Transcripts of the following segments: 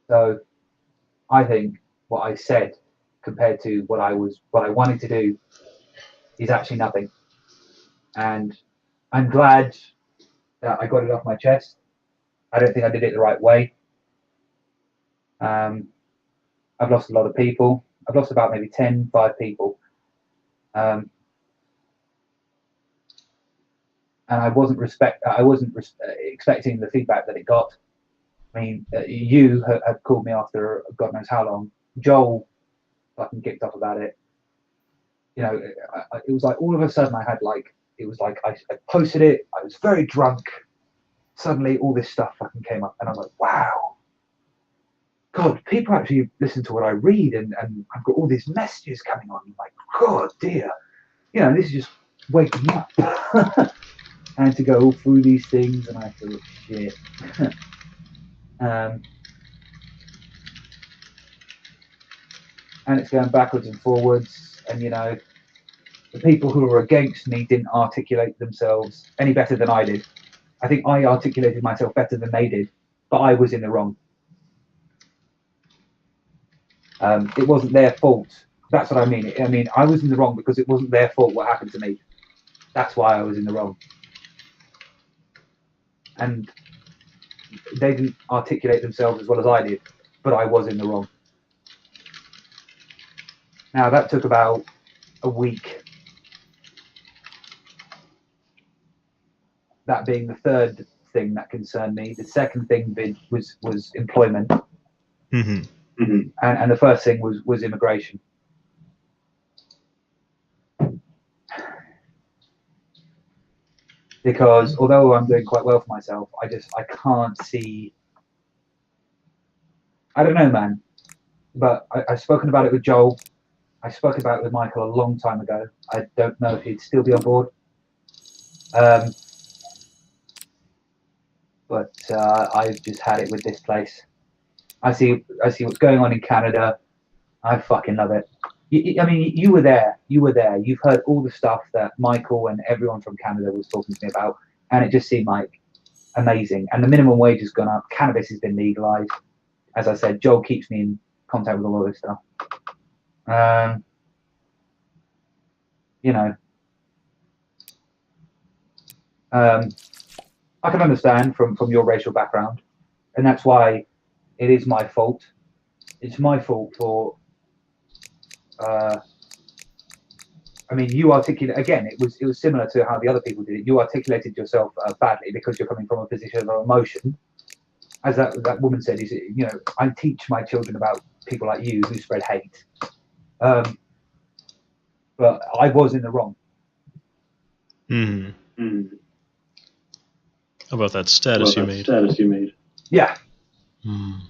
So I think what I said compared to what I wanted to do is actually nothing. And I'm glad that I got it off my chest. I don't think I did it the right way. Um, I've lost a lot of people. I've lost about maybe 5 people. Um, and I wasn't expecting the feedback that it got. I mean, you had called me after God knows how long. Joel fucking kicked off about it. You know, it was like all of a sudden I had like, it was like I posted it. I was very drunk. Suddenly all this stuff fucking came up, and I'm like, wow, God, people actually listen to what I read, and I've got all these messages coming on. I'm like, God, dear, you know, this is just waking me up. And to go all through these things, and I thought, shit. And it's going backwards and forwards, and you know, the people who were against me didn't articulate themselves any better than I did. I think I articulated myself better than they did, but I was in the wrong. It wasn't their fault. That's what I mean. I mean, I was in the wrong because it wasn't their fault what happened to me. That's why I was in the wrong. And they didn't articulate themselves as well as I did, but I was in the wrong. Now, that took about a week. That being the third thing that concerned me. The second thing was employment. Mm-hmm. Mm-hmm. And the first thing was immigration. Because although I'm doing quite well for myself, I can't see. I don't know, man. But I've spoken about it with Joel. I spoke about it with Michael a long time ago. I don't know if he'd still be on board. But I've just had it with this place. I see what's going on in Canada. I fucking love it. I mean, you were there. You've heard all the stuff that Michael and everyone from Canada was talking to me about, and it just seemed like amazing. And the minimum wage has gone up. Cannabis has been legalized. As I said, Joel keeps me in contact with all of this stuff. You know, I can understand from your racial background, and that's why it is my fault. It's my fault for. I mean, you articulate again. It was similar to how the other people did it. You articulated yourself badly because you're coming from a position of emotion. As that woman said, you know, I teach my children about people like you who spread hate. But I was in the wrong. Mm-hmm. Mm-hmm. About that status you made. Yeah. Mm.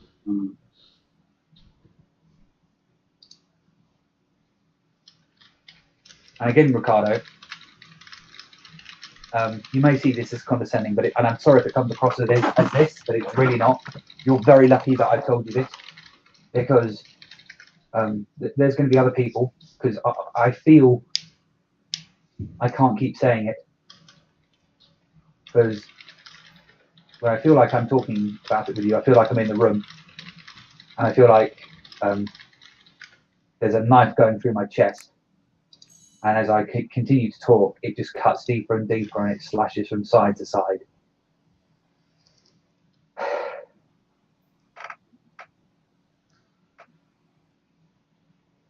And again, Ricardo, you may see this as condescending, and I'm sorry if it comes across as this, but it's really not. You're very lucky that I've told you this, because there's going to be other people, because I feel I can't keep saying it, because when I feel like I'm talking about it with you, I feel like I'm in the room, and I feel like there's a knife going through my chest. And as I continue to talk, it just cuts deeper and deeper, and it slashes from side to side.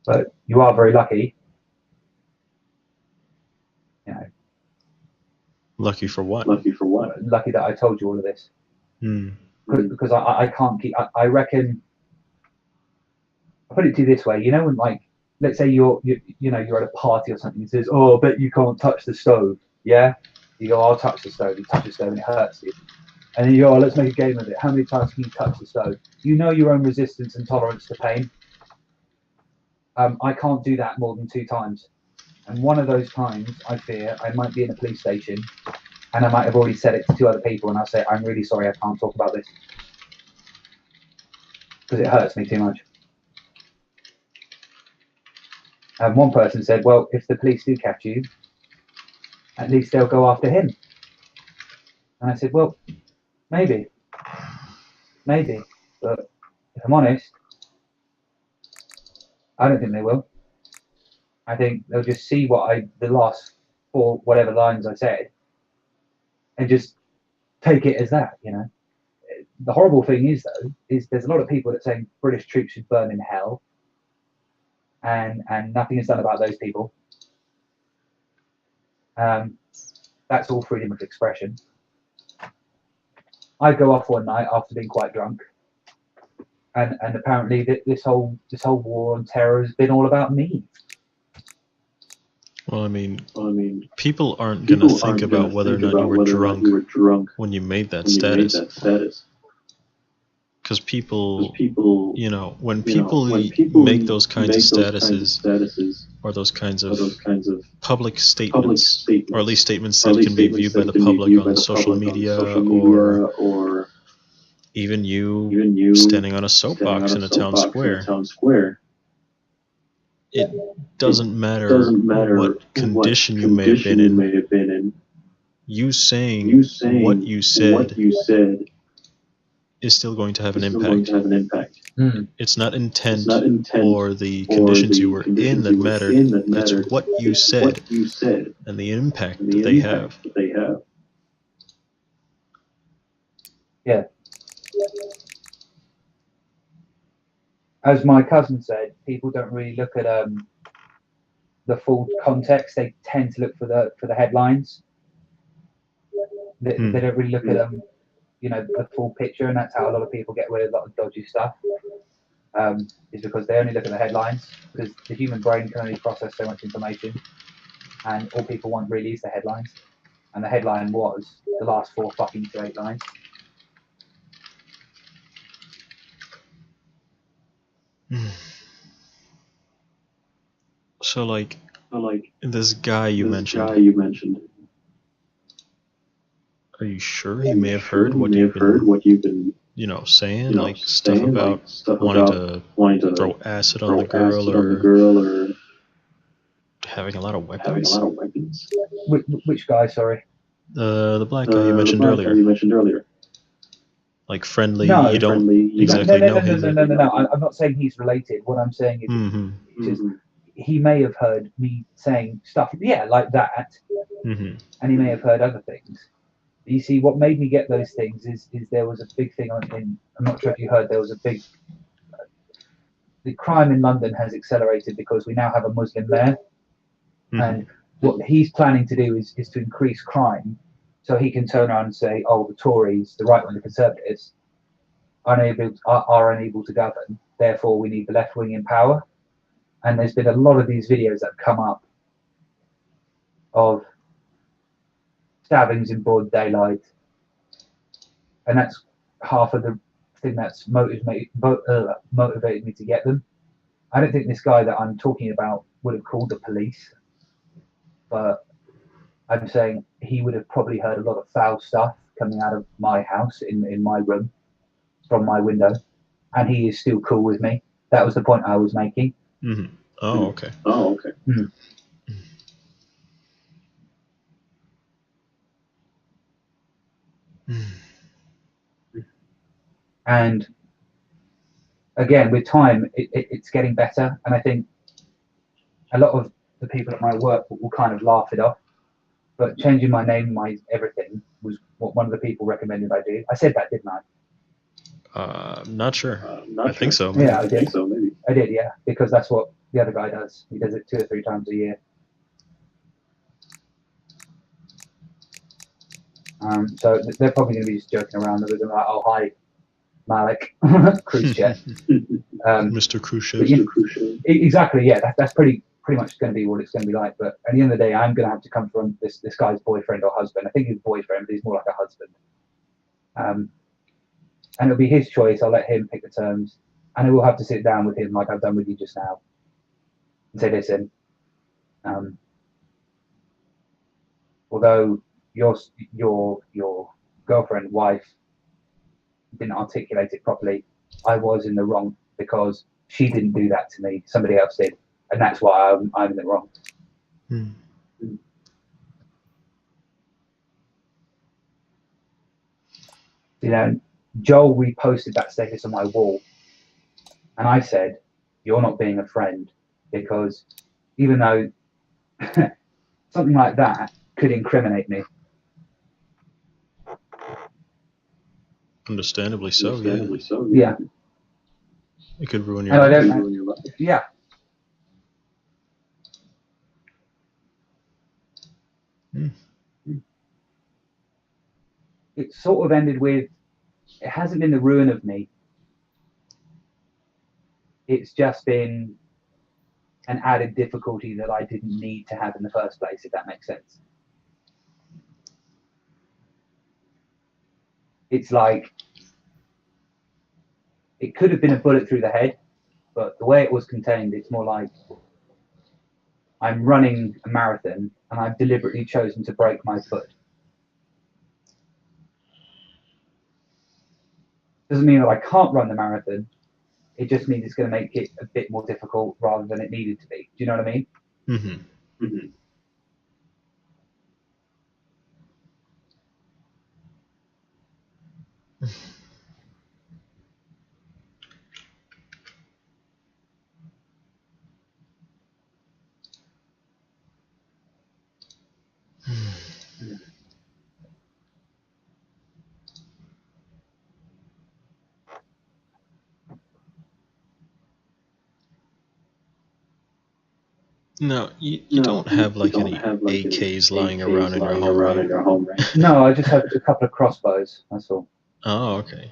But you are very lucky. You know. Lucky for what? Lucky that I told you all of this. Mm. Because I can't keep. I reckon. I put it to you this way. You know, when like, let's say you're at a party or something. It says, "Oh, I bet you can't touch the stove." Yeah. You go, "I'll touch the stove." You touch the stove and it hurts you. And then you go, "Oh, let's make a game of it. How many times can you touch the stove?" You know your own resistance and tolerance to pain. I can't do that more than 2 times. And one of those times, I fear, I might be in a police station, and I might have already said it to 2 other people, and I'll say, "I'm really sorry, I can't talk about this, because it hurts me too much." And one person said, "Well, if the police do catch you, at least they'll go after him." And I said, "Well, maybe, but if I'm honest, I don't think they will. I think they'll just see the last 4 whatever lines I said, and just take it as that. The horrible thing is, though, is there's a lot of people that saying British troops should burn in hell, and nothing is done about those people. That's all freedom of expression. I go off one night after being quite drunk, and apparently this whole war on terror has been all about me. Well, I mean, people aren't going to think about whether or not you were drunk when you made that status. Because people, when people make those kinds of statuses, or those kinds of public statements, or at least statements that can be viewed by the public on social media, or even you standing on a soapbox in a town square, it doesn't matter what condition you may have been in. You saying what you said is still going to have an impact. It's not intent or the conditions you were in that mattered. It's what you said and the impact that they have. Yeah. As my cousin said, people don't really look at the full context. They tend to look for the headlines. They don't really look at the full picture, and that's how a lot of people get away with a lot of dodgy stuff. Is because they only look at the headlines, because the human brain can only process so much information, and all people want really is the headlines. And the headline was the last 4 fucking straight lines. So like this guy you mentioned. Are you sure he may have heard what you've been saying, like stuff about wanting to throw acid on the girl or having a lot of weapons? Which guy? Sorry. The black guy you mentioned earlier. Like friendly. No, you don't exactly know him. No. I'm not saying he's related. What I'm saying is, he may have heard me saying stuff, like that, and he may have heard other things. You see, what made me get those things is there was a big thing I'm not sure if you heard, there was a big. The crime in London has accelerated because we now have a Muslim mayor, and what he's planning to do is to increase crime, so he can turn around and say, "Oh, the Tories, the right wing, the Conservatives, are unable to govern. Therefore, we need the left wing in power." And there's been a lot of these videos that have come up of stabbings in broad daylight, and that's half of the thing that's motivated me to get them. I don't think this guy that I'm talking about would have called the police, but I'm saying he would have probably heard a lot of foul stuff coming out of my house in my room from my window, and he is still cool with me. That was the point I was making. Oh, okay. And again, with time, it's getting better, and I think a lot of the people at my work will kind of laugh it off. But changing my name, my everything, was what one of the people recommended I do. I said that, didn't I? Not sure. I think so. Maybe. Yeah, I did. I did, yeah, because that's what the other guy does. He does it 2 or 3 times a year. So they're probably going to be just joking around. They're going to be like, "Oh, hi, Malik, Khrushchev." Mr. Khrushchev. Exactly, yeah. That's pretty much going to be what it's going to be like. But at the end of the day, I'm going to have to come from this guy's boyfriend or husband. I think he's boyfriend, but he's more like a husband. And it'll be his choice. I'll let him pick the terms, and I will have to sit down with him like I've done with you just now, and say, "Listen, although your girlfriend, wife, didn't articulate it properly, I was in the wrong because she didn't do that to me. Somebody else did, and that's why I'm in the wrong." Joel reposted that status on my wall And I said, you're not being a friend, because even though something like that could incriminate me. Understandably so, Yeah. It could ruin your life. Yeah. It sort of ended with, it hasn't been the ruin of me. It's just been an added difficulty that I didn't need to have in the first place, if that makes sense. It's like, it could have been a bullet through the head, but the way it was contained, it's more like I'm running a marathon and I've deliberately chosen to break my foot. Doesn't mean that I can't run the marathon. It just means it's going to make it a bit more difficult rather than it needed to be. Do you know what I mean? Mm-hmm. Mm-hmm. No, you don't have like any AKs lying around in your home, right? No, I just have a couple of crossbows. That's all. Oh, okay.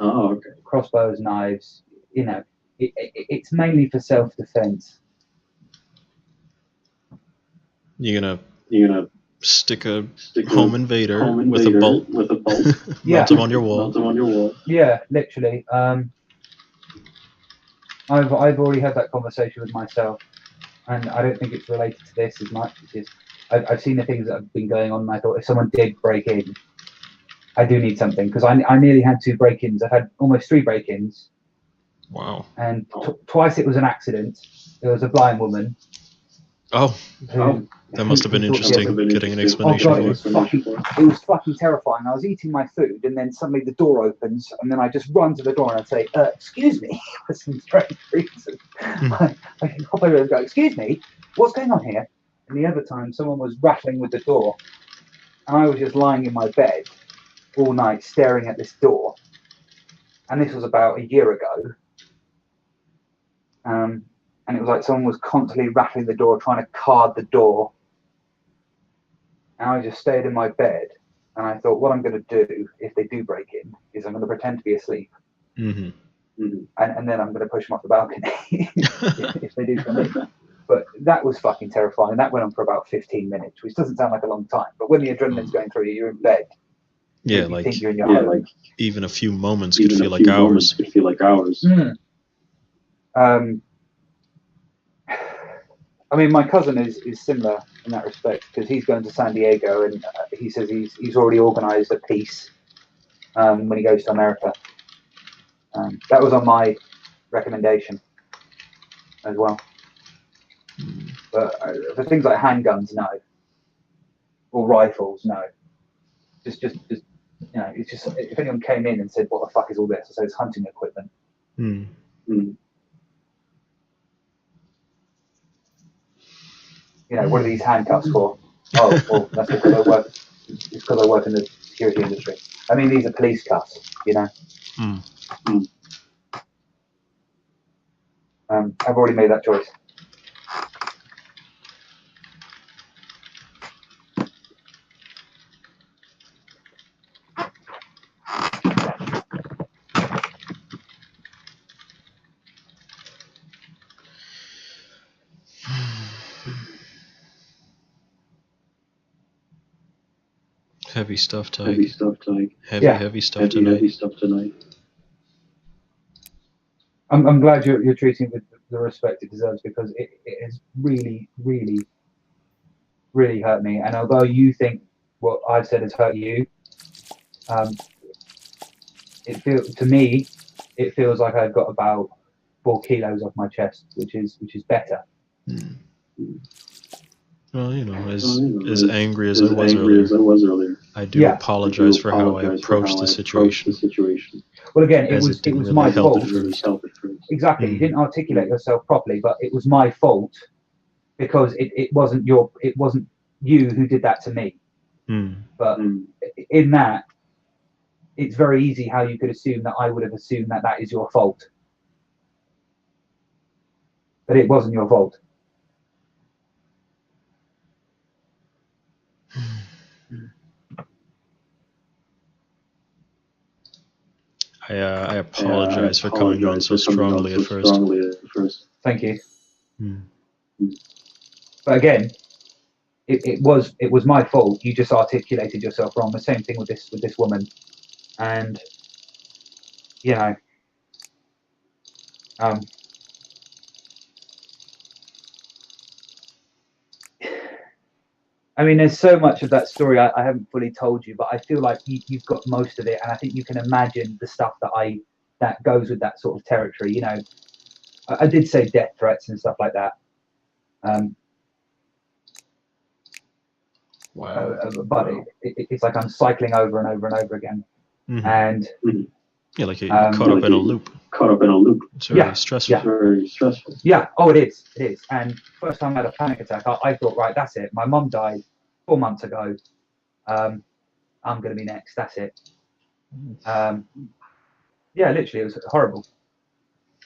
Crossbows, knives. You know, it's mainly for self-defense. You're gonna stick a home invader with a bolt, Yeah. mount them on your wall. Yeah, literally. I've already had that conversation with myself, and I don't think it's related to this as much. It's just I've seen the things that have been going on, and I thought if someone did break in, I do need something, because I nearly had 2 break-ins. I've had almost 3 break-ins. Wow. And twice it was an accident. There was a blind woman. Oh. That must have been interesting, getting an explanation. Oh God, it was fucking terrifying. I was eating my food, and then suddenly the door opens, and then I just run to the door and I say, "Excuse me," for some strange reason. I can hop over and go, "Excuse me, what's going on here?" And the other time, someone was rattling with the door, and I was just lying in my bed all night staring at this door. And this was about a year ago. And it was like someone was constantly rattling the door, trying to card the door. And I just stayed in my bed, and I thought, what I'm going to do if they do break in is I'm going to pretend to be asleep. And then I'm going to push them off the balcony if they do come in. But that was fucking terrifying. That went on for about 15 minutes, which doesn't sound like a long time. But when the adrenaline's going through you, you're in bed. Yeah, you think you're in your home. Like even a few moments could feel like hours. I mean, my cousin is similar in that respect, because he's going to San Diego, and he says he's already organised a piece when he goes to America. That was on my recommendation as well. But for things like handguns, no. Or rifles, no. Just you know, it's just, if anyone came in and said, "What the fuck is all this?" I say it's hunting equipment. You know, what are these handcuffs for? Oh, well, that's because I work. It's because I work in the security industry. I mean, these are police cuffs. You know. I've already made that choice. Heavy stuff, Tadhg. Heavy stuff tonight. I'm glad you're treating it with the respect it deserves, because it has really, really, really hurt me. And although you think what I've said has hurt you, to me it feels like I've got about 4 kilos off my chest, which is better. Well, you know, as angry as I was earlier, I do apologize for how I approached the situation. Well, again, it was my fault. exactly. You didn't articulate yourself properly, but it was my fault because it wasn't you who did that to me. But in that, it's very easy how you could assume that I would have assumed that that is your fault, but it wasn't your fault. I apologize for coming on so strongly at first. Thank you. But again, it was my fault. You just articulated yourself wrong. The same thing with this woman, and you know, I mean, there's so much of that story I haven't fully told you, but I feel like you've got most of it, and I think you can imagine the stuff that goes with that sort of territory. You know, I did say death threats and stuff like that. Wow. But it's like I'm cycling over and over and over again, and yeah, like caught up in a loop. It's very stressful. Very stressful. Yeah. Oh, it is. It is. And first time I had a panic attack, I thought, right, that's it. My mum died 4 months ago. I'm going to be next. That's it. Yeah, literally, it was horrible.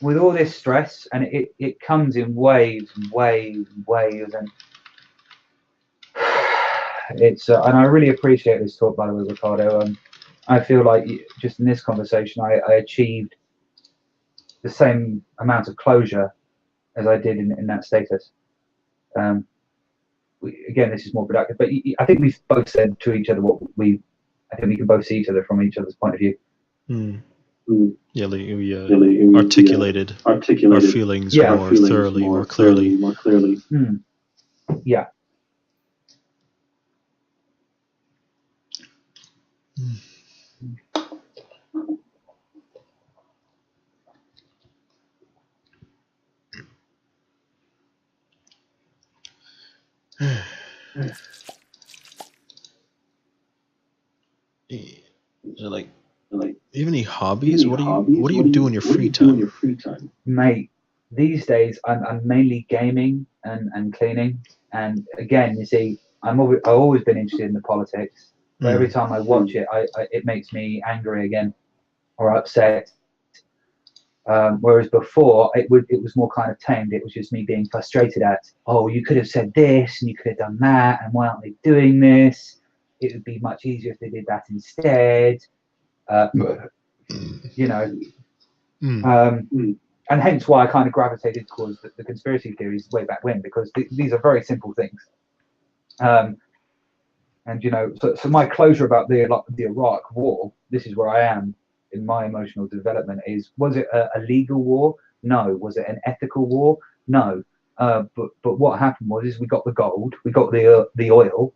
With all this stress, and it comes in waves and waves and waves, and it's and I really appreciate this talk, by the way, Ricardo. I feel like just in this conversation, I achieved the same amount of closure as I did in that status. Again, this is more productive, but I think we've both said to each other I think we can both see each other from each other's point of view. Yeah, we articulated our feelings more thoroughly, more clearly. Yeah. So like, do you have any hobbies? What do you do in your free time? Mate, these days I'm mainly gaming and cleaning. And again, you see, I've always been interested in the politics. But every time I watch it, it makes me angry again or upset. Whereas before, it was more kind of tamed. It was just me being frustrated at, oh, you could have said this and you could have done that, and why aren't they doing this? It would be much easier if they did that instead. You know, and hence why I kind of gravitated towards the conspiracy theories way back when, because these are very simple things. And you know, so my closure about the Iraq War, this is where I am in my emotional development, was it a legal war? No. Was it an ethical war? No. But what happened was we got the gold, we got the oil,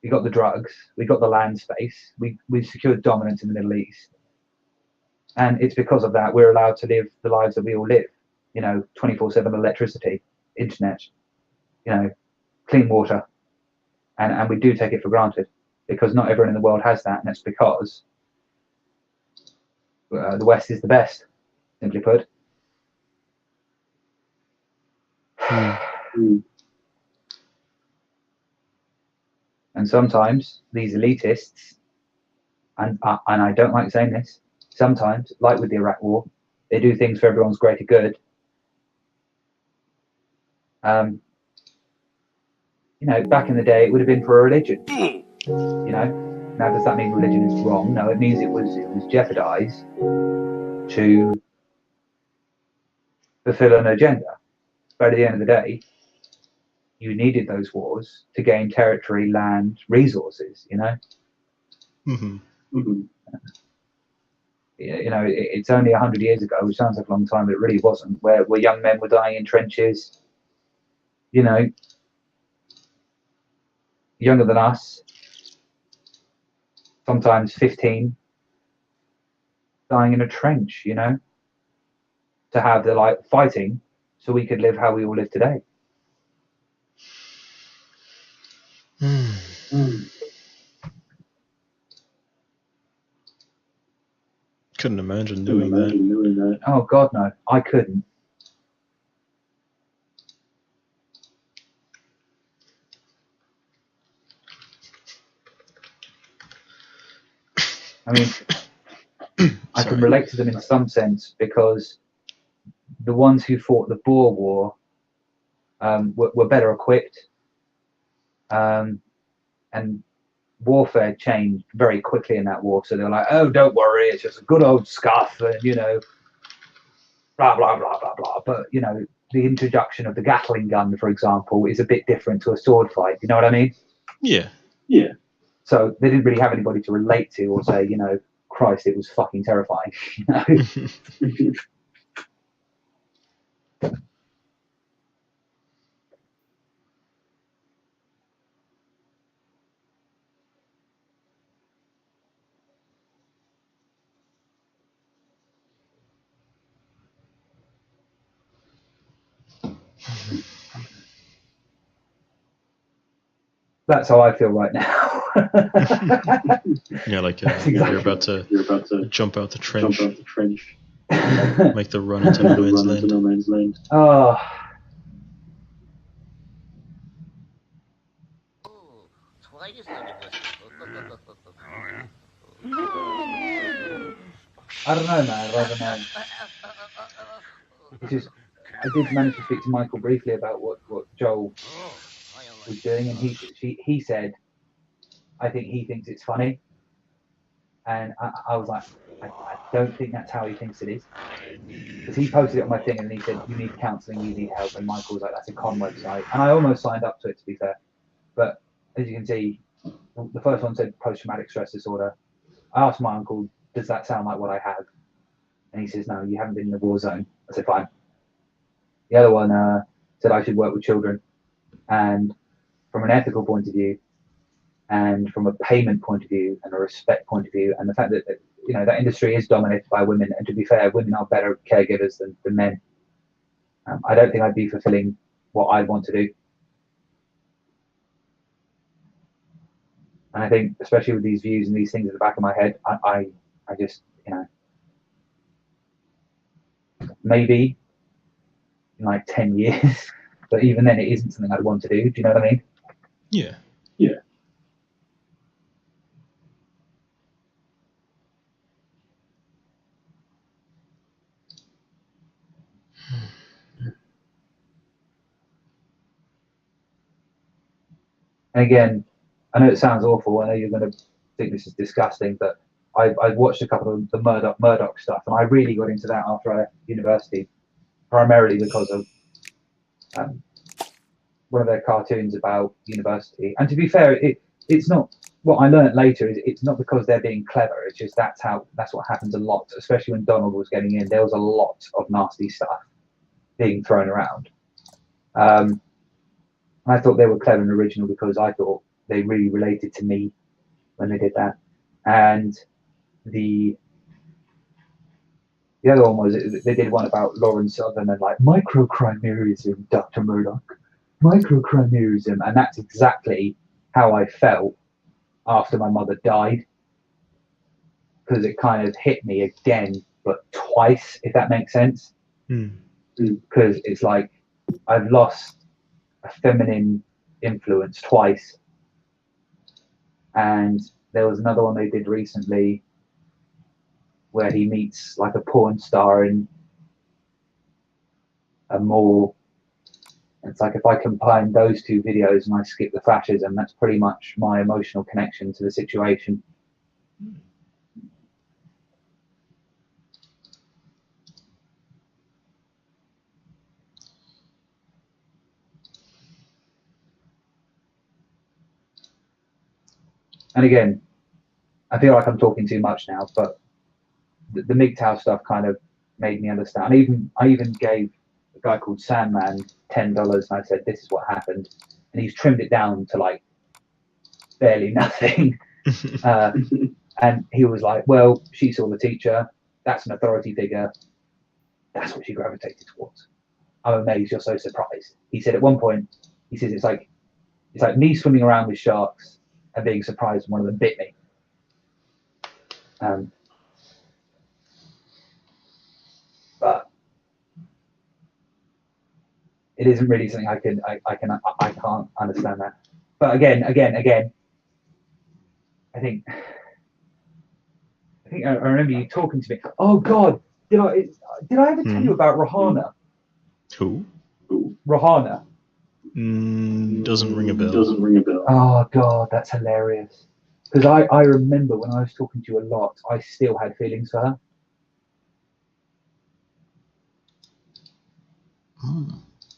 we got the drugs, we got the land space, we secured dominance in the Middle East, and it's because of that we're allowed to live the lives that we all live. You know, 24/7 electricity, internet, you know, clean water, and we do take it for granted because not everyone in the world has that, and that's because the West is the best, simply put. And sometimes these elitists, and I don't like saying this, sometimes, like with the Iraq War, they do things for everyone's greater good. You know, back in the day, it would have been for a religion. You know, now does that mean religion is wrong? No, it means it was jeopardized to fulfill an agenda. But at the end of the day, you needed those wars to gain territory, land, resources. You know. You know, it's only 100 years ago, which sounds like a long time, but it really wasn't. Where young men were dying in trenches. You know, younger than us, sometimes 15, dying in a trench, you know, to have the fighting so we could live how we all live today. Couldn't imagine doing that. Oh God, no, I couldn't. I mean, I can relate to them in some sense because the ones who fought the Boer War were better equipped, and warfare changed very quickly in that war. So they were like, "Oh, don't worry, it's just a good old scuff," and blah blah blah blah blah. But the introduction of the Gatling gun, for example, is a bit different to a sword fight. You know what I mean? Yeah. So they didn't really have anybody to relate to or say, Christ, it was fucking terrifying. That's how I feel right now. Yeah, like you're about to jump out the trench, make the run into no man's land. Oh. I don't know, man. I don't know. It's just, I did manage to speak to Michael briefly about what Joel was doing, and he said, I think he thinks it's funny, and I was like, I don't think that's how he thinks it is, because he posted it on my thing, and then he said, you need counselling, you need help, and Michael was like, that's a con website, and I almost signed up to it, to be fair, but as you can see, the first one said post-traumatic stress disorder. I asked my uncle, does that sound like what I have? And he says, no, you haven't been in the war zone. I said, fine. The other one said I should work with children, and from an ethical point of view, and from a payment point of view, and a respect point of view, and the fact that that industry is dominated by women, and to be fair, women are better caregivers than men. I don't think I'd be fulfilling what I want to do, and I think, especially with these views and these things at the back of my head, I just maybe in like 10 years, but even then, it isn't something I'd want to do. Do you know what I mean? Yeah. And again, I know it sounds awful. I know you're going to think this is disgusting, but I've watched a couple of the Murdoch stuff, and I really got into that after I left university, primarily because of one of their cartoons about university. And to be fair, it's not what I learned later. It's not because they're being clever. It's just that's what happens a lot, especially when Donald was getting in. There was a lot of nasty stuff being thrown around. I thought they were clever and original because I thought they really related to me when they did that. And the other one was they did one about Lauren Southern and like microcrimerism, Dr. Murdoch, microcrimerism, and that's exactly how I felt after my mother died, because it kind of hit me again, but twice, if that makes sense. Because it's like I've lost a feminine influence twice, and there was another one they did recently where he meets like a porn star in a mall. It's like if I combine those two videos and I skip the fascism, that's pretty much my emotional connection to the situation. And again, I feel like I'm talking too much now, but the MGTOW stuff kind of made me understand. I even gave a guy called Sandman $10, and I said, this is what happened. And he's trimmed it down to like barely nothing. And he was like, well, she saw the teacher. That's an authority figure. That's what she gravitated towards. I'm amazed you're so surprised. He said at one point, he says, it's like me swimming around with sharks and being surprised when one of them bit me. but it isn't really something I can't understand that. But again, I think I remember you talking to me. Oh God, did I ever tell you about Rahana? Who? Rahana. Doesn't ring a bell. Doesn't ring a bell. Oh God, that's hilarious. Because I remember when I was talking to you a lot, I still had feelings for her.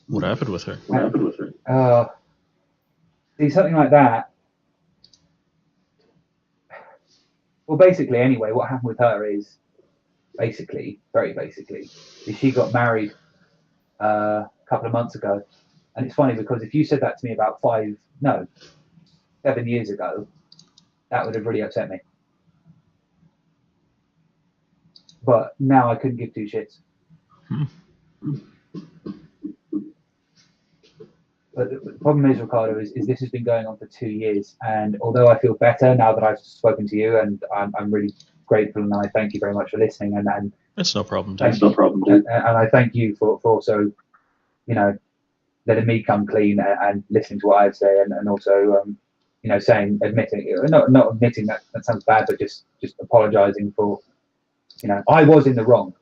What happened with her? What happened with her? See, something like that. Well, basically, anyway, what happened with her is very basically, is she got married a couple of months ago. And it's funny because if you said that to me about 7 years ago, that would have really upset me. But now I couldn't give two shits. But the problem is, Ricardo, is this has been going on for 2 years. And although I feel better now that I've spoken to you, and I'm really grateful, and I thank you very much for listening. And That's no problem, dude. That's no problem, dude. And I thank you for also, letting me come clean and listening to what I say, and also, admitting, not admitting that sounds bad, but just apologizing for, I was in the wrong.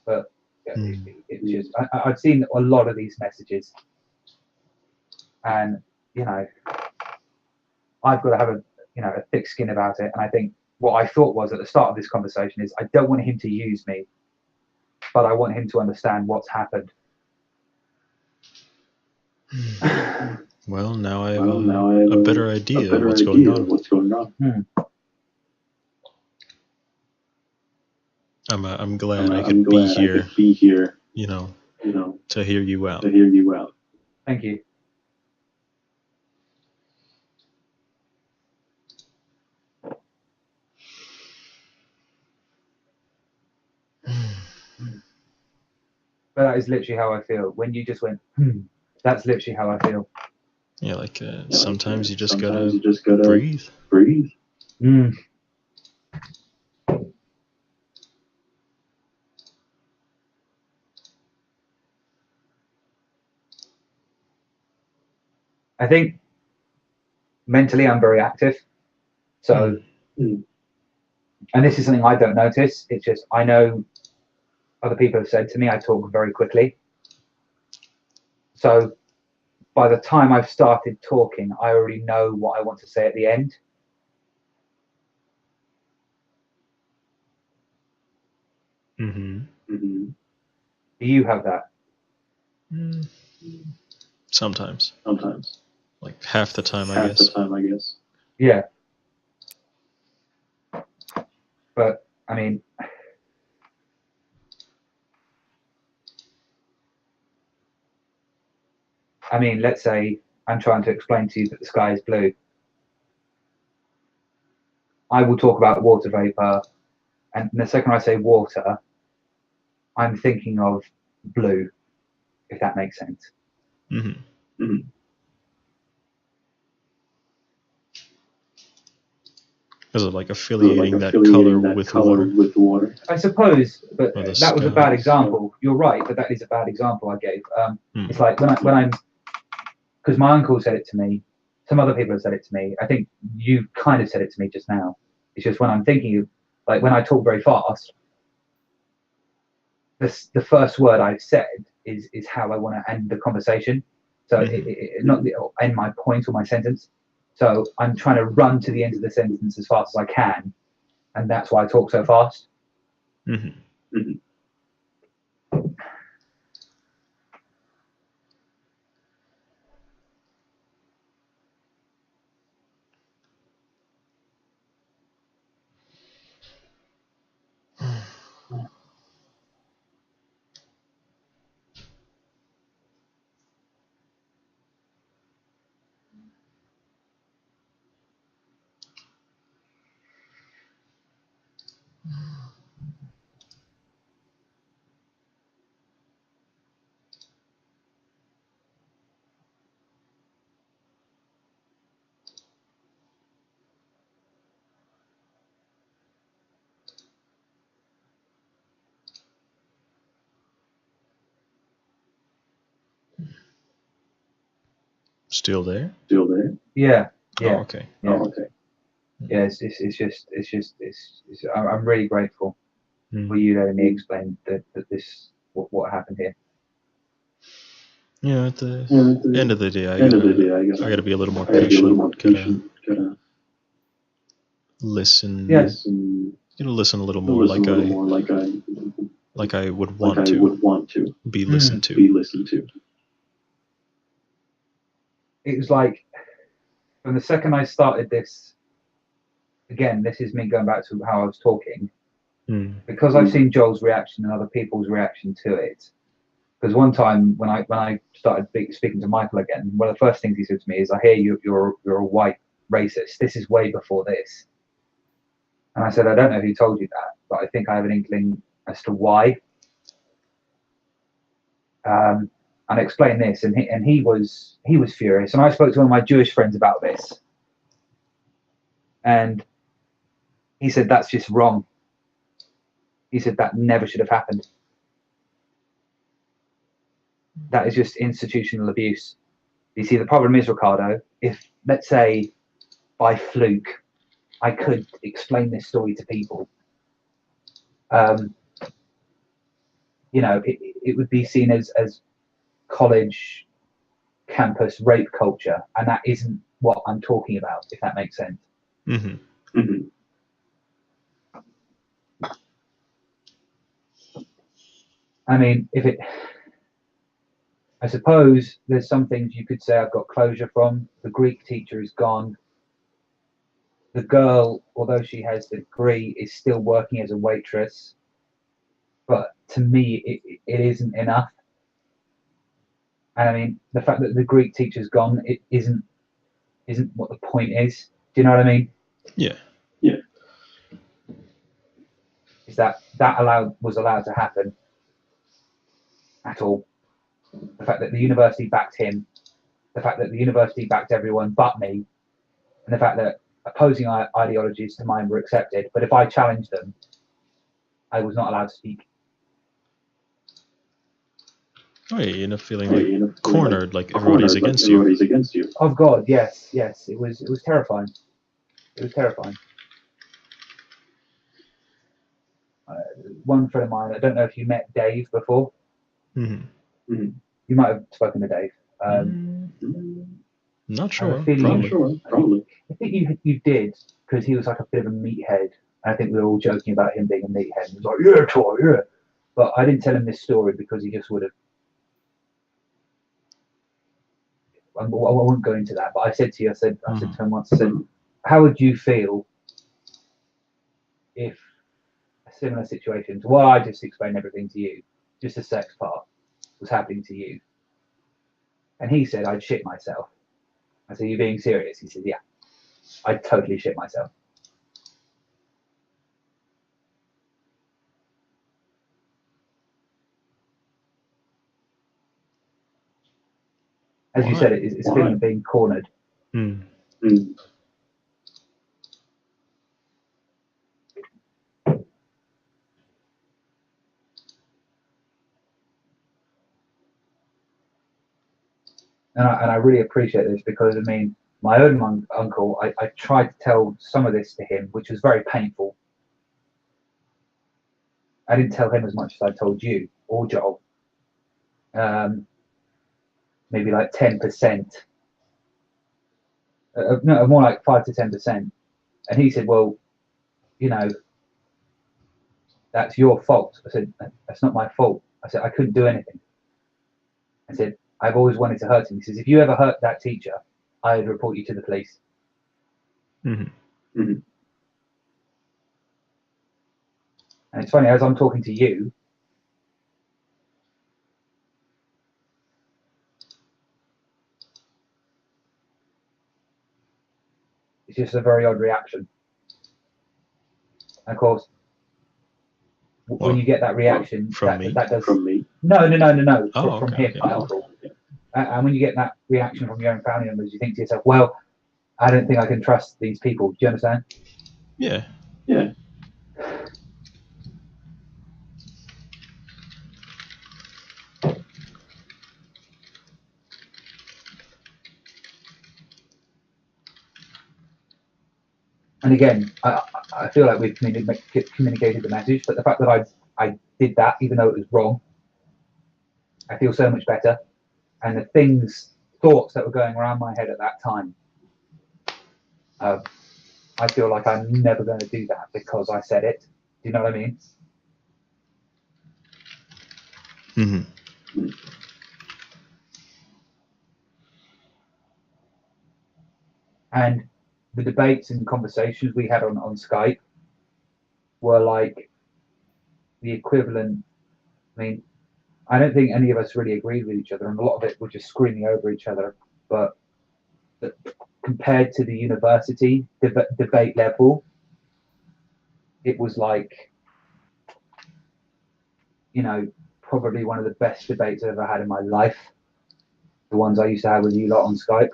But it was just, I've seen a lot of these messages. And I've got to have a thick skin about it. And I think what I thought was at the start of this conversation is I don't want him to use me, but I want him to understand what's happened. Well, now I have a better idea of what's going on. I'm glad I could be here. To hear you out. Thank you. But that is literally how I feel. When you just went, that's literally how I feel. Yeah, sometimes you just gotta breathe. I think mentally I'm very active. So, and this is something I don't notice. It's just, I know other people have said to me, I talk very quickly. So by the time I've started talking, I already know what I want to say at the end. Do you have that? Sometimes. Like half the time, I guess. Yeah. But I mean, let's say I'm trying to explain to you that the sky is blue. I will talk about water vapor, and the second I say water, I'm thinking of blue, if that makes sense. Is it like affiliating that color with water? I suppose, but that was a bad example. You're right, but that is a bad example I gave. It's like when I'm, because my uncle said it to me, some other people have said it to me. I think you kind of said it to me just now. It's just when I'm thinking, like when I talk very fast, the first word I've said is how I want to end the conversation. So not end my point or my sentence. So I'm trying to run to the end of the sentence as fast as I can, and that's why I talk so fast. Still there? Yeah. Oh, okay. Yeah, I'm really grateful for you letting me explain that what happened here. Yeah, at the end of the day, I gotta be a little more patient. Gotta listen. Yes. Listen a little more, like I would want to be listened to. It was like from the second I started this. Again, this is me going back to how I was talking. Because I've seen Joel's reaction and other people's reaction to it. Because one time when I started speaking to Michael again, one of the first things he said to me is, "I hear you're a white racist. This is way before this." And I said, "I don't know who told you that, but I think I have an inkling as to why." And I explained this, and he was furious. And I spoke to one of my Jewish friends about this, and he said that's just wrong. He said that never should have happened. That is just institutional abuse. You see, the problem is, Ricardo, if, let's say, by fluke, I could explain this story to people, it would be seen as college campus rape culture, and that isn't what I'm talking about, if that makes sense. I mean, I suppose there's some things you could say I've got closure from. The Greek teacher is gone. The girl, although she has the degree, is still working as a waitress. But to me, it isn't enough. And I mean, the fact that the Greek teacher's gone, it isn't what the point is. Do you know what I mean? Yeah. Is that was allowed to happen at all? The fact that the university backed him, the fact that the university backed everyone but me, and the fact that opposing ideologies to mine were accepted, but if I challenged them, I was not allowed to speak. Oh yeah, you end up feeling like cornered, like everybody's against you. Oh God, yes. It was terrifying. It was terrifying. One friend of mine, I don't know if you met Dave before. You might have spoken to Dave. Not sure. Probably. I think you did, because he was like a bit of a meathead. I think we were all joking about him being a meathead. He was like, "Yeah, Troy, yeah." But I didn't tell him this story because he just would have. I won't go into that. But I said to him once, I said, "How would you feel if a similar situation to what I just explained everything to you, just the sex part, was happening to you?" And he said, "I'd shit myself." I said, "You're being serious?" He said, "Yeah, I'd totally shit myself." As you said, it's a feeling of being cornered. And I really appreciate this, because I mean, my own uncle, I tried to tell some of this to him, which was very painful. I didn't tell him as much as I told you or Joel. Maybe like 10%. No, more like 5 to 10%. And he said, "Well, that's your fault." I said, "That's not my fault." I said, "I couldn't do anything." I said, "I've always wanted to hurt him." He says, "If you ever hurt that teacher, I'd report you to the police." And it's funny, as I'm talking to you, it's just a very odd reaction. And of course, when you get that reaction, that does from me. No. From him, my uncle. And when you get that reaction from your own family members, you think to yourself, "Well, I don't think I can trust these people." Do you understand? Yeah. And again, I feel like we've communicated the message, but the fact that I did that, even though it was wrong, I feel so much better. And the thoughts that were going around my head at that time, I feel like I'm never going to do that because I said it. Do you know what I mean? Mm-hmm. And the debates and conversations we had on Skype were like the equivalent. I mean, I don't think any of us really agreed with each other, and a lot of it was just screaming over each other. But compared to the university debate level, it was like, you know, probably one of the best debates I've ever had in my life. The ones I used to have with you lot on Skype.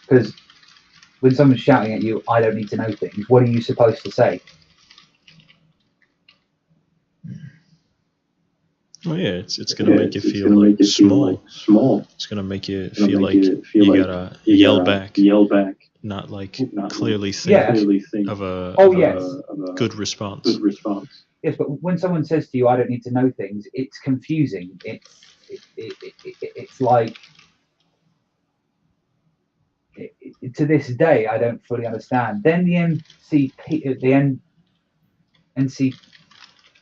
Because when someone's shouting at you, I don't need to know things, what are you supposed to say? Oh yeah, it's gonna make you feel like small. It's gonna make you feel like you gotta yell back, not like clearly think of a good response. Yes, but when someone says to you, I don't need to know things, it's confusing. It's like, to this day, I don't fully understand. Then the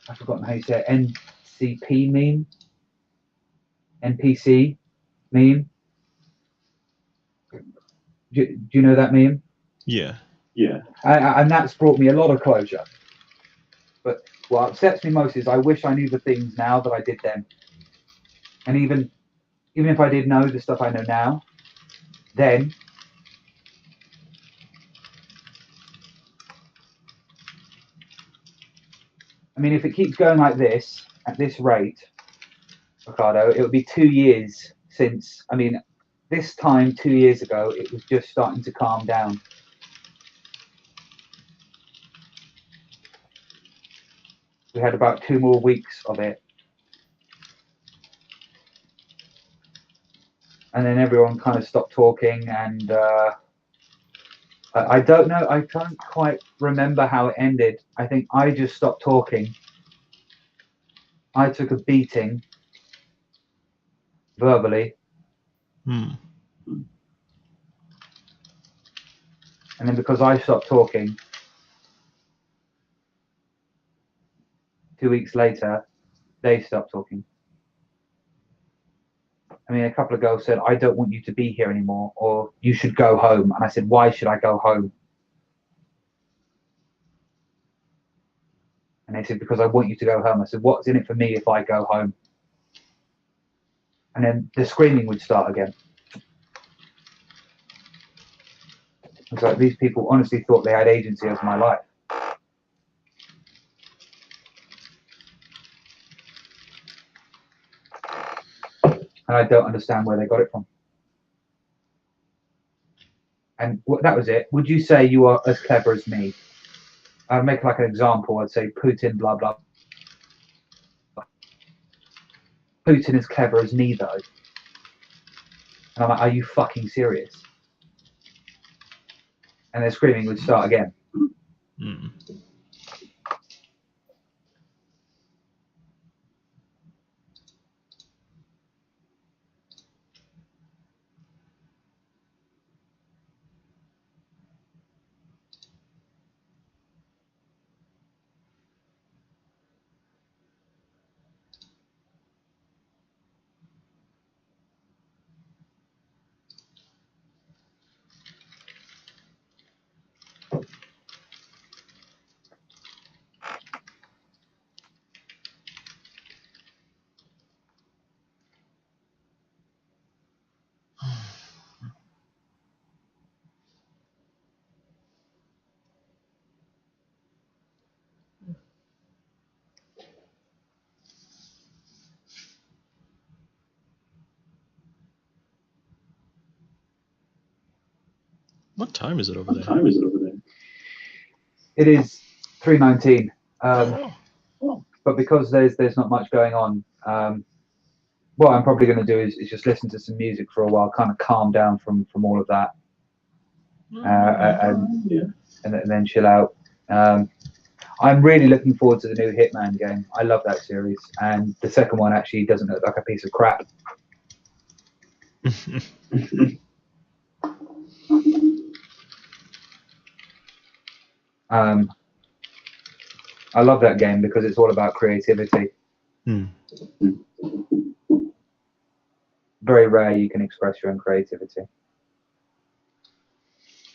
I've forgotten how you say it, NCP meme, NPC meme. Do you know that meme? Yeah. And that's brought me a lot of closure. But what upsets me most is I wish I knew the things now that I did then. And even if I did know the stuff I know now, then I mean, if it keeps going like this, at this rate, Ricardo, it would be 2 years since, I mean, this time 2 years ago, it was just starting to calm down. We had about 2 more weeks of it. And then everyone kind of stopped talking, and I don't know, I can't quite remember how it ended. I think I just stopped talking. I took a beating verbally. Hmm. And then because I stopped talking, 2 weeks later, they stopped talking. I mean, a couple of girls said, I don't want you to be here anymore, or you should go home. And I said, why should I go home? And they said, because I want you to go home. I said, what's in it for me if I go home? And then the screaming would start again. It's like these people honestly thought they had agency over my life. And I don't understand where they got it from. And that was it. Would you say you are as clever as me? I'd make like an example. I'd say Putin, blah, blah. Putin is clever as me, though. And I'm like, are you fucking serious? And their screaming would start again. Mm. What time is it over there? It is 3:19. But because there's not much going on, what I'm probably going to do is just listen to some music for a while, kind of calm down from all of that. and then chill out. I'm really looking forward to the new Hitman game. I love that series, and the second one actually doesn't look like a piece of crap. I love that game because it's all about creativity. Very rare you can express your own creativity.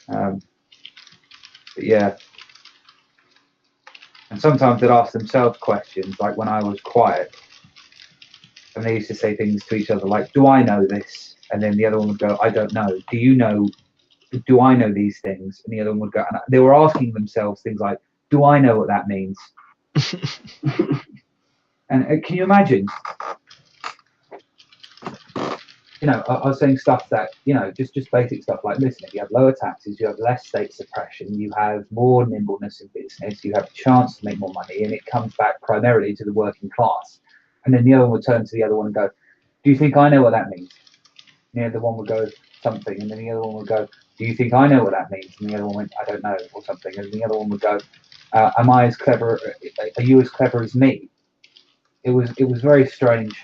But yeah. And sometimes they'd ask themselves questions, like when I was quiet, and they used to say things to each other like, "Do I know this?" And then the other one would go, "I don't know. Do you know? Do I know these things?" And the other one would go, and they were asking themselves things like, "Do I know what that means?" And can you imagine? You know, I was saying stuff that, you know, just basic stuff like, listen, if you have lower taxes, you have less state suppression, you have more nimbleness in business, you have a chance to make more money, and it comes back primarily to the working class. And then the other one would turn to the other one and go, "Do you think I know what that means?" And the other one would go, "Something." And then the other one would go, "Do you think I know what that means?" And the other one went, "I don't know," or something. And the other one would go, "Am I as clever? Are you as clever as me?" It was very strange.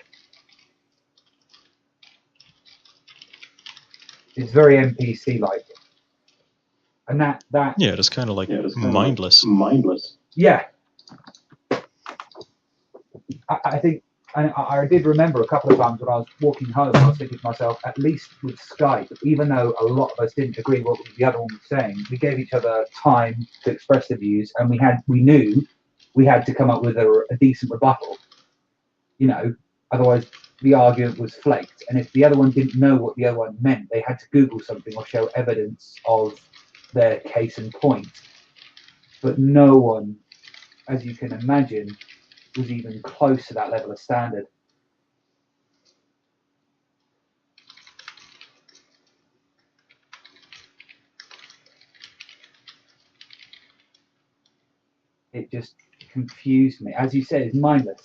It's very NPC-like. And that yeah, it's kind of like mindless. Yeah. I think, and I did remember a couple of times when I was walking home, I was thinking to myself, at least with Skype, even though a lot of us didn't agree with what the other one was saying, we gave each other time to express the views, and we knew we had to come up with a decent rebuttal. You know, otherwise the argument was flaked. And if the other one didn't know what the other one meant, they had to Google something or show evidence of their case in point. But no one, as you can imagine, was even close to that level of standard. It just confused me. As you said, it's mindless.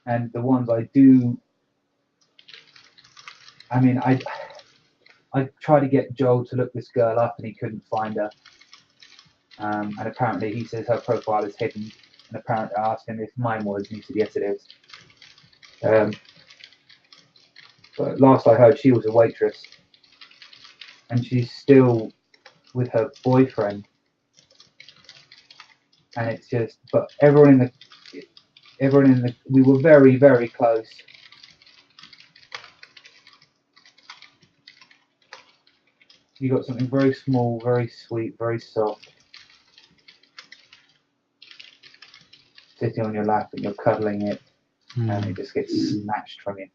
And the ones I do, I mean, I tried to get Joel to look this girl up and he couldn't find her. And apparently he says her profile is hidden. And apparently I asked him if mine was, and he said, yes, it is. But last I heard, she was a waitress. And she's still with her boyfriend. And it's just, but everyone in the, we were very, very close. You got something very small, very sweet, very soft, sitting on your lap and you're cuddling it, and it just gets snatched from you.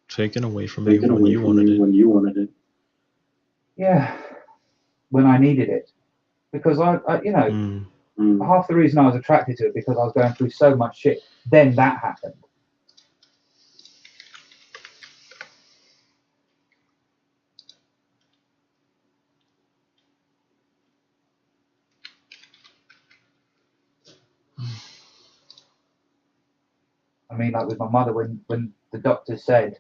Taken away from you when you wanted it. Yeah, when I needed it, because I you know, half the reason I was attracted to it because I was going through so much shit. Then that happened. I mean, like with my mother, when the doctor said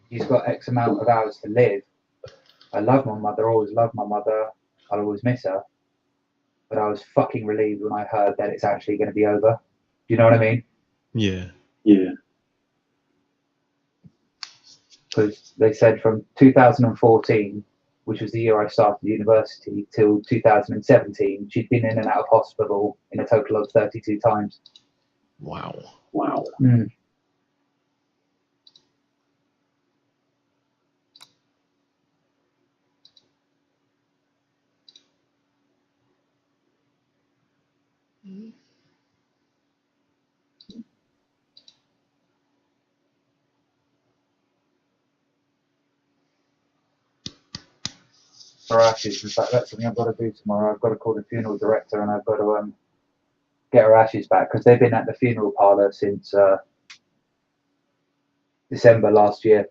he's got X amount of hours to live, I love my mother, always loved my mother, I'll always miss her. But I was fucking relieved when I heard that it's actually going to be over. Do you know what I mean? Yeah. Because they said from 2014, which was the year I started university, till 2017, she'd been in and out of hospital in a total of 32 times. Wow. Mm. For ashes, in fact, that's something I've got to do tomorrow. I've got to call the funeral director and I've got to get her ashes back, because they've been at the funeral parlour since December last year.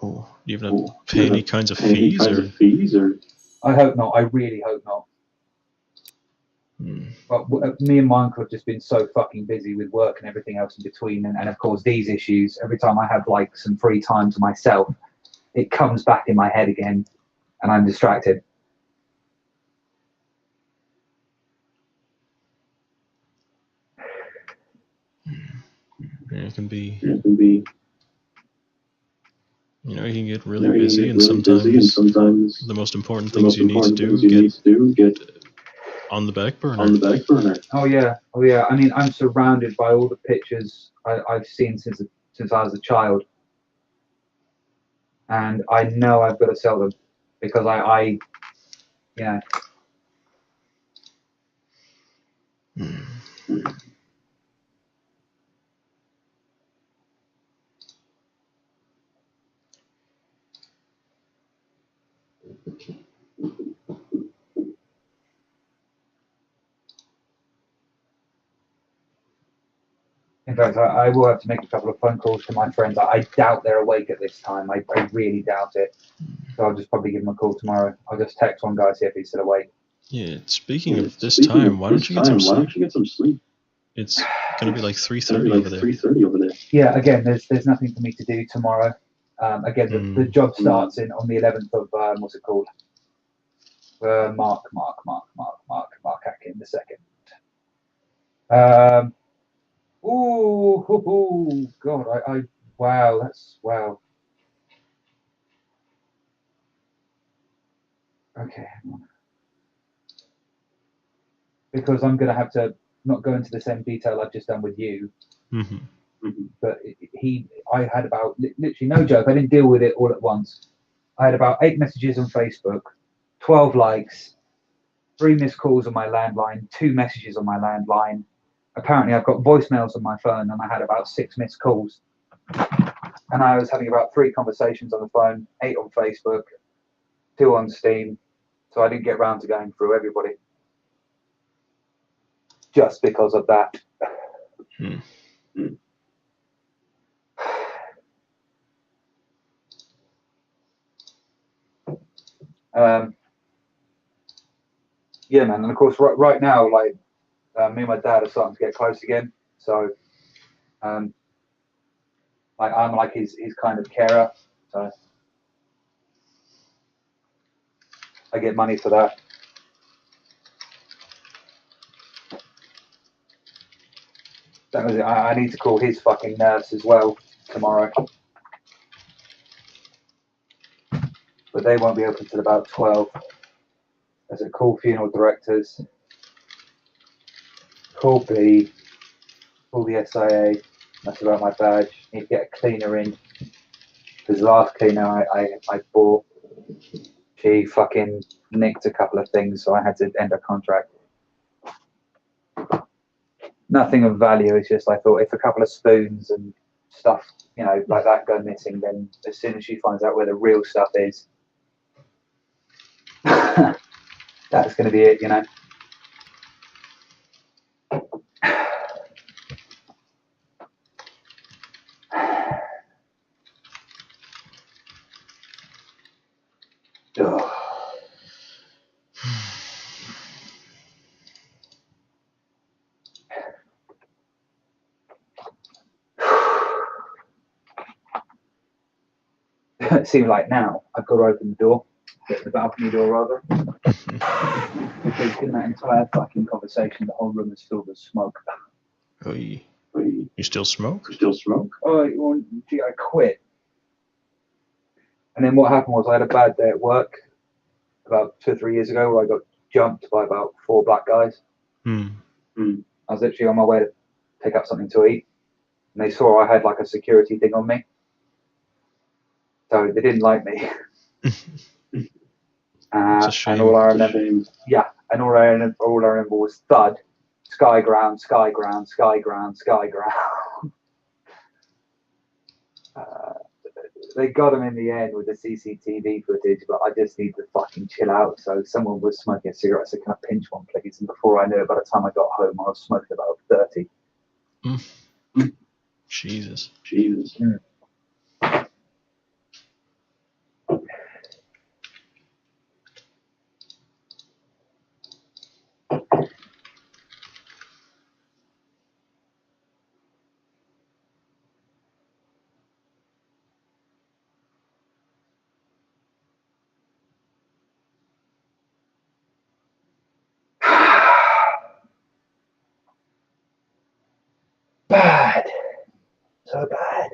Oh, do you have to pay any kinds of fees? Or? I hope not. I really hope not. But me and my uncle have just been so fucking busy with work and everything else in between, and of course these issues. Every time I have like some free time to myself, it comes back in my head again, and I'm distracted. It can be. You can get really really busy, and sometimes the most important things you need to do get on the back burner. Oh yeah. I mean, I'm surrounded by all the pictures I've seen since I was a child, and I know I've got to sell them because I In fact, I will have to make a couple of phone calls to my friends. I doubt they're awake at this time. I really doubt it. So I'll just probably give them a call tomorrow. I'll just text one guy, see if he's still awake. Yeah, speaking of this time, why don't you get some sleep? It's going to be like 3:30 over there. Yeah, again, there's nothing for me to do tomorrow. Again, the job starts on the 11th of, what's it called? Mark Atkin the second. God, wow, wow. Okay, hang on. Because I'm going to have to not go into the same detail I've just done with you. But I had about, literally no joke, I didn't deal with it all at once. I had about 8 messages on Facebook, 12 likes, 3 missed calls on my landline, 2 messages on my landline. Apparently I've got voicemails on my phone, and I had about 6 missed calls. And I was having about 3 conversations on the phone, 8 on Facebook, 2 on Steam. So I didn't get round to going through everybody. Just because of that. Yeah, man. And of course, right now, like, me and my dad are starting to get close again. So, like, I'm like his kind of carer. So I get money for that. That was it. I need to call his fucking nurse as well tomorrow. But they won't be open till about 12. There's a call funeral directors. Call B. Call the SIA. That's about my badge. Need to get a cleaner in. Because the last cleaner I bought, she fucking nicked a couple of things, so I had to end her contract. Nothing of value. It's just I thought if a couple of spoons and stuff, like that go missing, then as soon as she finds out where the real stuff is, that's going to be it, It seems like now I've got to open the door, get the balcony door rather, because in that entire fucking conversation, the whole room is filled with smoke. Oh, you still smoke? Oh, well, gee, I quit. And then what happened was I had a bad day at work about 2 or 3 years ago where I got jumped by about 4 black guys. I was literally on my way to pick up something to eat, and they saw I had like a security thing on me. So they didn't like me. It's a shame. And all I remember, and all I remember was thud, sky ground. They got him in the end with the CCTV footage, but I just need to fucking chill out. So someone was smoking a cigarette, so can I pinch one, please? And before I knew it, by the time I got home, I was smoking about 30. Jesus. bad. So bad.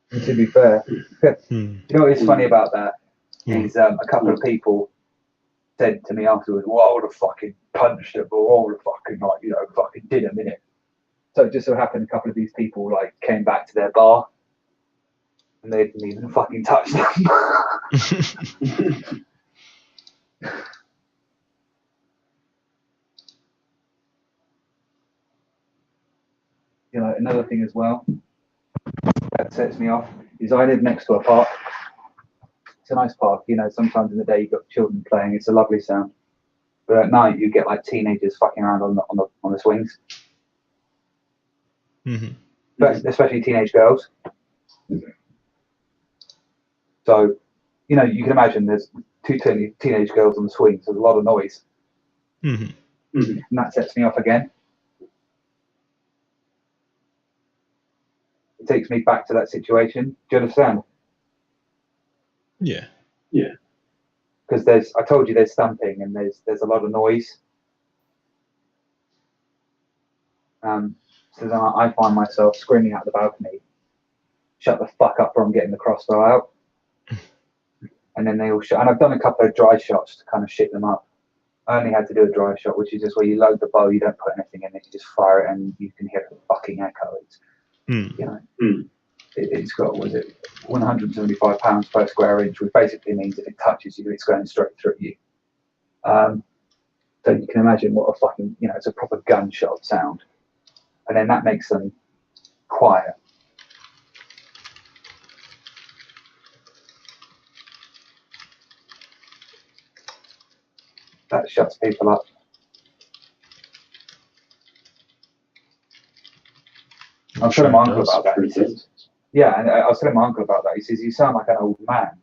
And to be fair, you know what is funny about that is a couple of people said to me afterwards, "Well, I would have fucking punched him, or I would have fucking fucking did him in it." So it just so happened a couple of these people like came back to their bar, and they didn't even fucking touch them. You know, another thing as well that sets me off is I live next to a park. It's a nice park, you know. Sometimes in the day you've got children playing. It's a lovely sound. But at night you get like teenagers fucking around on the swings. But especially teenage girls. So, you know, you can imagine there's two teenage girls on the swings. There's a lot of noise, and that sets me off again. It takes me back to that situation. Do you understand? Yeah. Because I told you there's thumping and there's a lot of noise. So then I find myself screaming out the balcony, "Shut the fuck up or I'm getting the crossbow out." And then they all shut. And I've done a couple of dry shots to kind of shit them up. I only had to do a dry shot, which is just where you load the bow, you don't put anything in it, you just fire it and you can hear the fucking echo. It's, you know, it's got, was it 175 pounds per square inch, which basically means if it touches you, it's going straight through you. So you can imagine what a fucking, you know, it's a proper gunshot sound. And then that makes them quiet. That shuts people up. I was telling my uncle about that. He says, yeah, and I was telling my uncle about that. He says, "You sound like an old man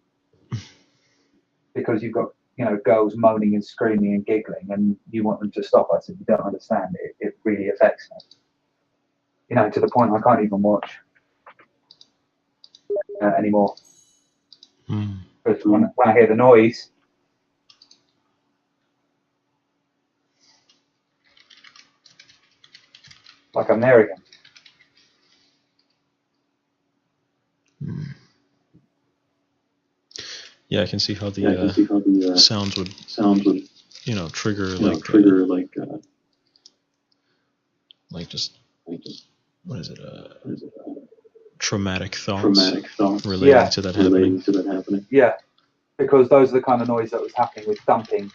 because you've got, you know, girls moaning and screaming and giggling, and you want them to stop." I said, "You don't understand. It really affects me. You know, to the point I can't even watch anymore. Because when I hear the noise, like I'm there again." Yeah, I can see how the sounds would, you know, trigger like just what is it? Traumatic thoughts relating to that happening. Yeah, because those are the kind of noise that was happening with thumping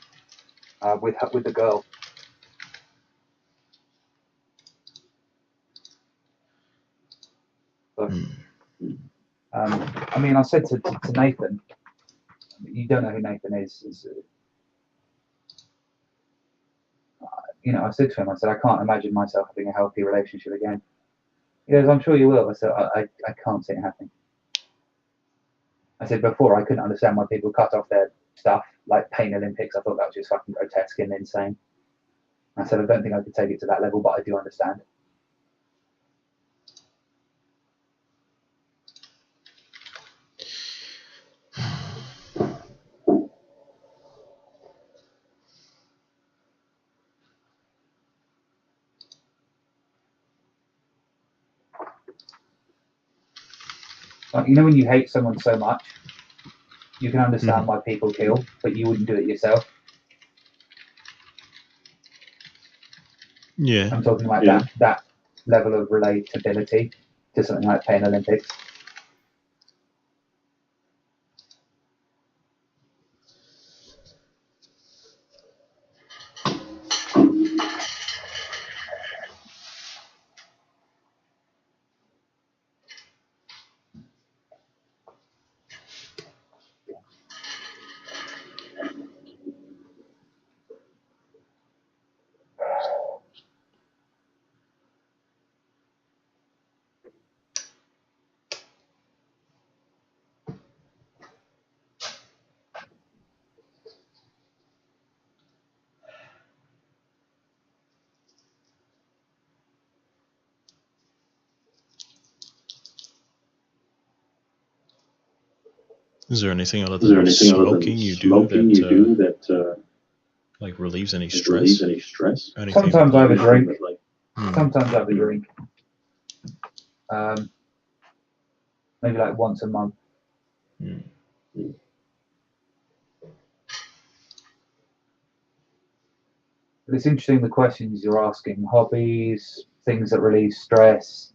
with the girl. So, I mean, I said to Nathan, you don't know who Nathan is you know, I said to him, I said, "I can't imagine myself having a healthy relationship again." He goes, "I'm sure you will." I said, I can't see it happening. I said, before I couldn't understand why people cut off their stuff, like Pain Olympics. I thought that was just fucking grotesque and insane. I said, I don't think I could take it to that level, but I do understand. Like, you know, when you hate someone so much, you can understand why people kill, but you wouldn't do it yourself. Yeah. I'm talking about that level of relatability to something like Pain Olympics. Is there anything other than smoking you do that like relieves any stress? Anything Sometimes I have a drink. Hmm. Sometimes I have a drink. Maybe like once a month. Hmm. But it's interesting the questions you're asking. Hobbies, things that relieve stress.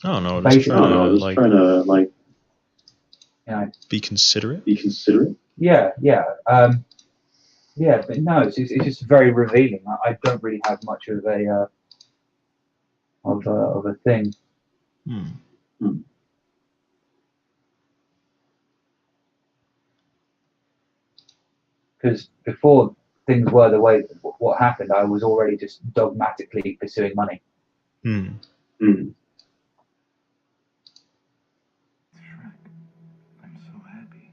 I don't know. Just trying to like you know, be considerate. Yeah. Yeah, but no, it's just very revealing. I don't really have much of a thing. Hmm. Because before things were the way what happened, I was already just dogmatically pursuing money. Hmm. I'm so happy.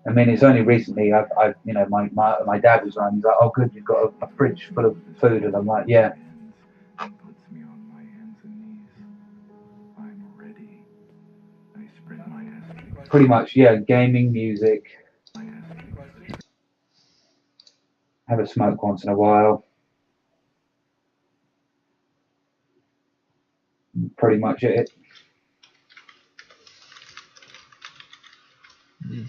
I mean, it's only recently I've you know, my dad was around. He's like, "Oh, good, you've got a fridge full of food," and I'm like, "Yeah." Puts me on my hands and knees. I'm ready. I spread my ass. Pretty much, yeah. Gaming, music, have a smoke once in a while. Pretty much it. Hmm.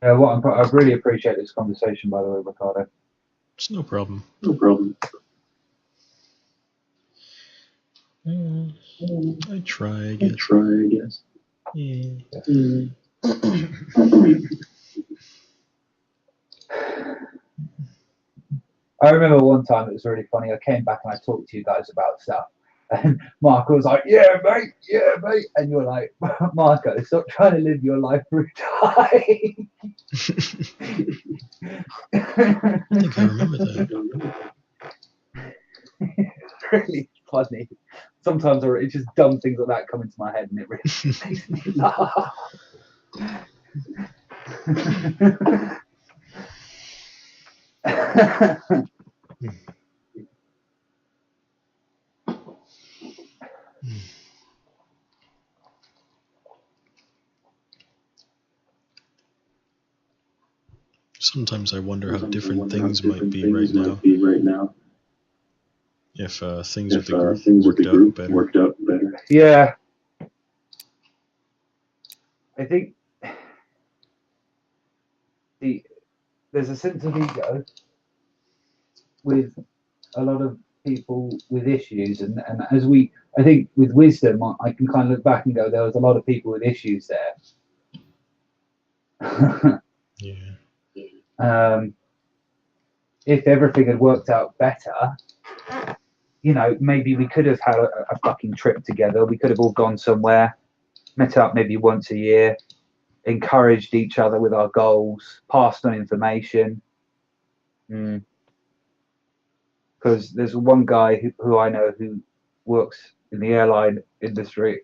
I really appreciate this conversation, by the way, Ricardo. It's no problem. I try, I guess. Yeah. I remember one time it was really funny. I came back and I talked to you guys about stuff. And Marco was like, yeah, mate. And you're like, Marco, stop trying to live your life through time. I think I remember that. It's really funny. Sometimes it's just dumb things like that come into my head and it really makes me laugh. Sometimes I wonder how different things might be right now if things with the group worked out better. Yeah. I think there's a sense of ego with a lot of people with issues, and I think with wisdom, I can kind of look back and go, there was a lot of people with issues there. Yeah. If everything had worked out better, you know, maybe we could have had a fucking trip together. We could have all gone somewhere, met up maybe once a year, encouraged each other with our goals, passed on information. Because there's one guy who I know who works in the airline industry,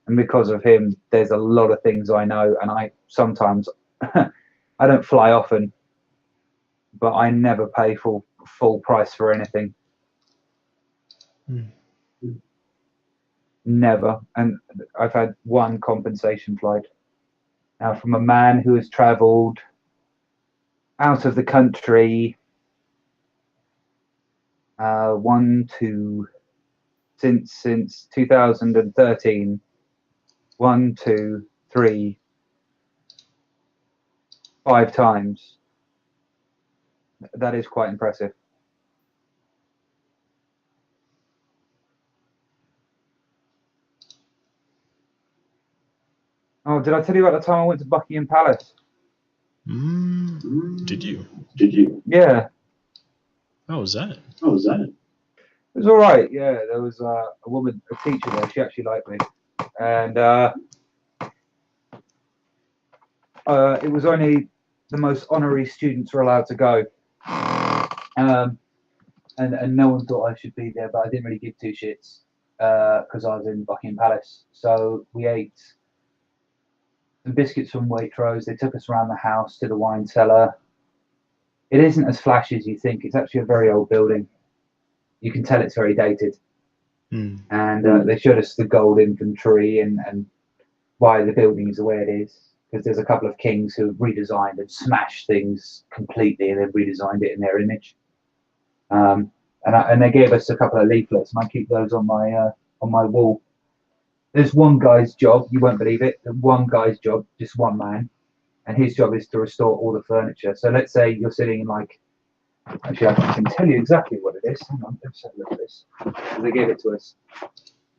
and because of him, there's a lot of things I know, and I sometimes I don't fly often, but I never pay full price for anything. Never. And I've had one compensation flight. Now, from a man who has travelled out of the country, since 2013, 1, 2, 3, 5 times. That is quite impressive. Oh, did I tell you about the time I went to Buckingham Palace? Did you? Yeah. How was that? It was all right. Yeah, there was a woman, a teacher there. She actually liked me, and it was only the most honorary students were allowed to go. And no one thought I should be there, but I didn't really give two shits because I was in Buckingham Palace. So we ate some biscuits from Waitrose. They took us around the house to the wine cellar. It isn't as flashy as you think. It's actually a very old building. You can tell it's very dated. And they showed us the gold infantry and why the building is the way it is. Because there's a couple of kings who have redesigned and smashed things completely, and they've redesigned it in their image. And they gave us a couple of leaflets, and I keep those on my wall. There's one guy's job, you won't believe it. One guy's job, just one man, and his job is to restore all the furniture. So let's say you're sitting in like, actually I can tell you exactly what it is. Hang on, let's have a look at this. They gave it to us.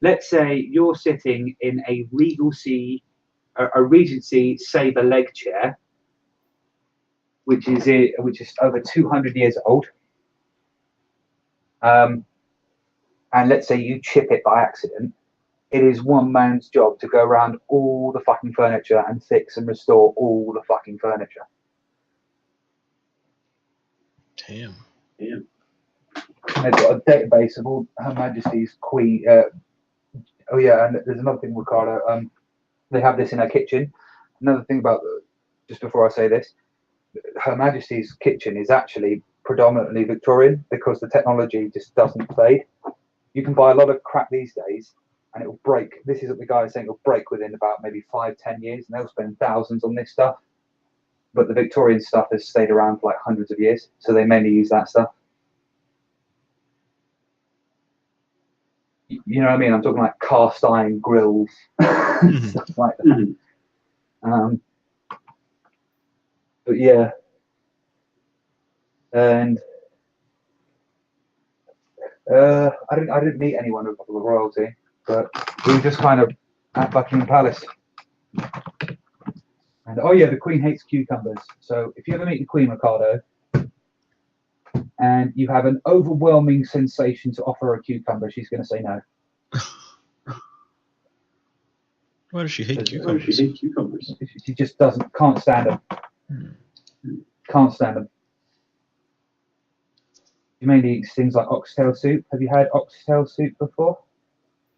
Let's say you're sitting in a Regency Sabre leg chair, which is over 200 years old. And let's say you chip it by accident. It is one man's job to go around all the fucking furniture and fix and restore all the fucking furniture. Damn. They've got a database of all Her Majesty's Queen. Oh yeah, and there's another thing, Ricardo. They have this in her kitchen. Another thing about, just before I say this, Her Majesty's kitchen is actually predominantly Victorian because the technology just doesn't fade. You can buy a lot of crap these days and it will break. This is what the guy is saying, it'll break within about maybe 5-10 years, and they'll spend thousands on this stuff. But the Victorian stuff has stayed around for like hundreds of years, so they mainly use that stuff. You know what I mean? I'm talking like cast iron grills, stuff like that. But yeah, and I didn't meet anyone of the royalty, but we were just kind of at Buckingham Palace. And oh yeah, the Queen hates cucumbers. So if you ever meet the Queen, Ricardo, and you have an overwhelming sensation to offer her a cucumber, she's going to say no. Why does she hate cucumbers? She just can't stand them. Can't stand them. She mainly eats things like oxtail soup. Have you had oxtail soup before?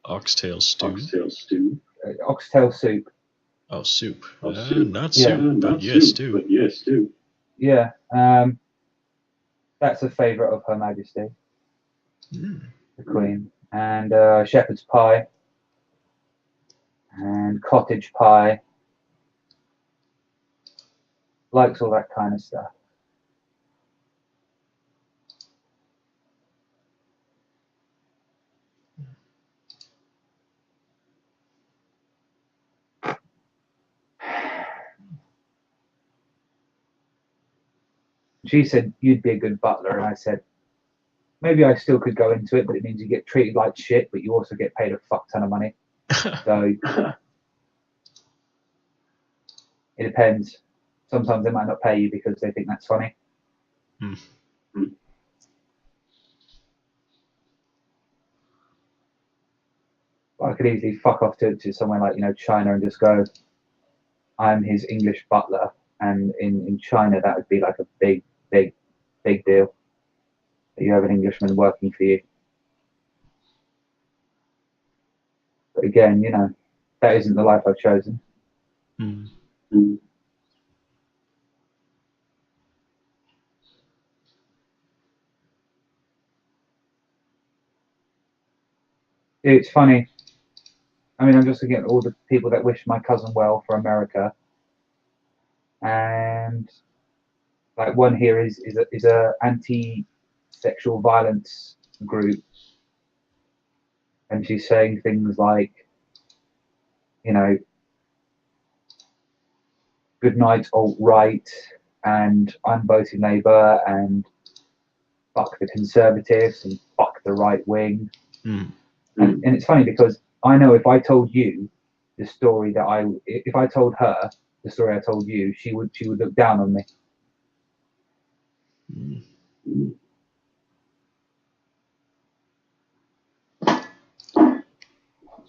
Oxtail stew? Oxtail soup. Oh, soup. Not soup, but yes, stew. Yeah. That's a favourite of Her Majesty, the Queen. And shepherd's pie. And cottage pie. Likes all that kind of stuff. She said, you'd be a good butler. And I said, maybe I still could go into it, but it means you get treated like shit, but you also get paid a fuck ton of money. So it depends. Sometimes they might not pay you because they think that's funny. But I could easily fuck off to somewhere like, China and just go, I'm his English butler. And in China, that would be like a big deal. That you have an Englishman working for you. But again, that isn't the life I've chosen. It's funny. I mean, I'm just looking at all the people that wish my cousin well for America. And like one here is a anti-sexual violence group. And she's saying things like, good night alt-right, and I'm voting Labour, and fuck the Conservatives, and fuck the right wing. And it's funny because I know if I told you the story if I told her the story I told you, she would look down on me.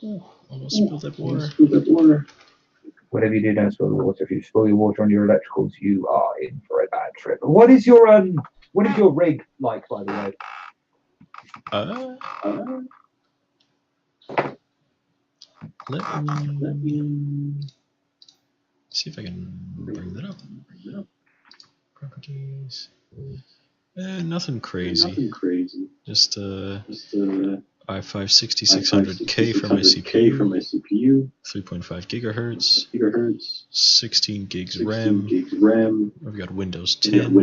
Ooh, almost spilled that water. Whatever you do, don't spill the water. If you spill your water on your electricals, you are in for a bad trip. What is your rig like, by the way? Let me see if I can bring that up. Properties. Nothing crazy. Just i5 6600K from my CPU. 3.5 gigahertz. 16 gigs RAM. I've got Windows 10.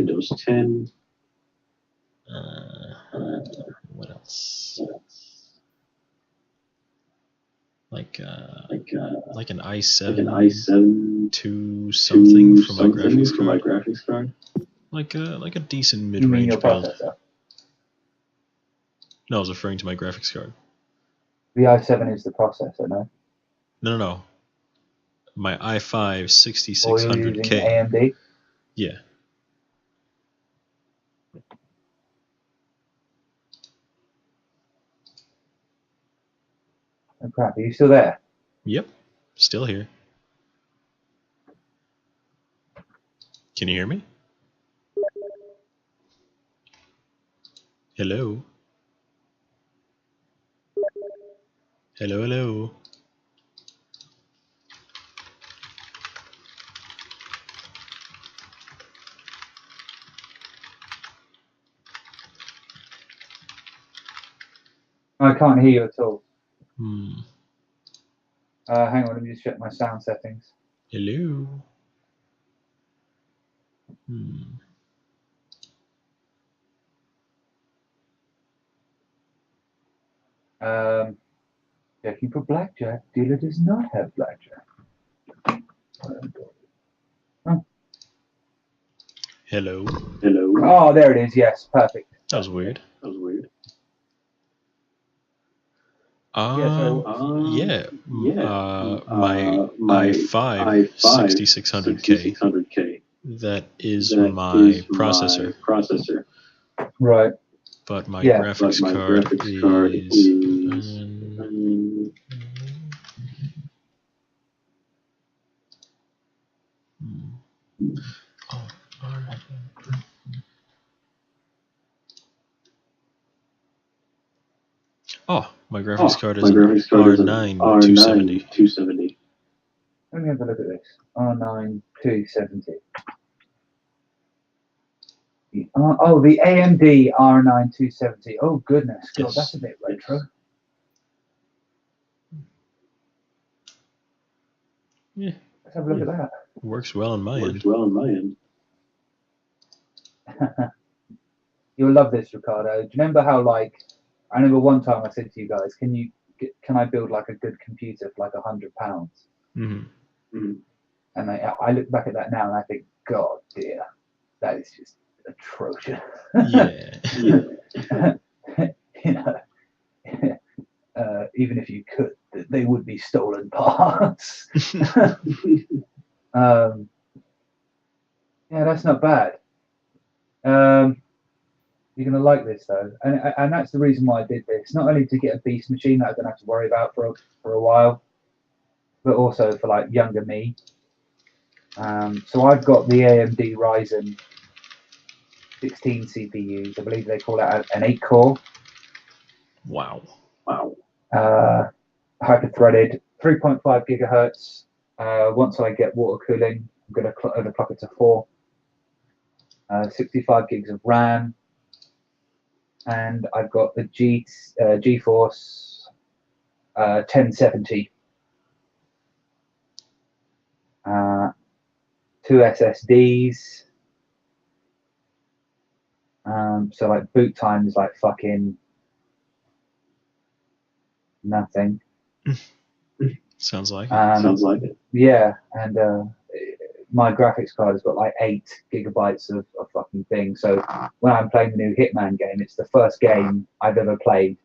What else? Like an i7 to something for my graphics card. Like a decent mid-range build. Processor? No, I was referring to my graphics card. The i7 is the processor, no? No. My i5 6600K. Or you're using AMD? Yeah. Oh crap, are you still there? Yep. Still here. Can you hear me? Hello? Hello? I can't hear you at all. Hang on, let me just check my sound settings. Hello? Checking for blackjack. Dealer does not have blackjack. Hello? Oh, there it is. Yes, perfect. That was weird. My i5 6600K. That is my processor. Right. But my graphics card is. My graphics card is an R9 270. Let me have a look at this. R9 270. The AMD R9 270. Oh goodness, God, that's a bit retro. Yeah. Let's have a look at that. Works well on my end. You'll love this, Ricardo. Do you remember how, I remember one time I said to you guys, can I build like a good computer for like £100? Mm-hmm. And I look back at that now and I think, God dear, that is just atrocious. Yeah. Even if you could, they would be stolen parts. Yeah, that's not bad. You're going to like this though, and that's the reason why I did this. Not only to get a beast machine that I don't have to worry about for a while, but also for like younger me. So I've got the AMD Ryzen 16 CPUs. I believe they call it an 8-core. Wow. Hyper-threaded, 3.5 gigahertz. Once I get water cooling, I'm going to overclock it to 4. 65 gigs of RAM. And I've got the GeForce 1070. 2 SSDs. So like boot time is like fucking nothing. Sounds like it. Yeah, and my graphics card has got like 8 gigabytes of fucking thing. So when I'm playing the new Hitman game, it's the first game I've ever played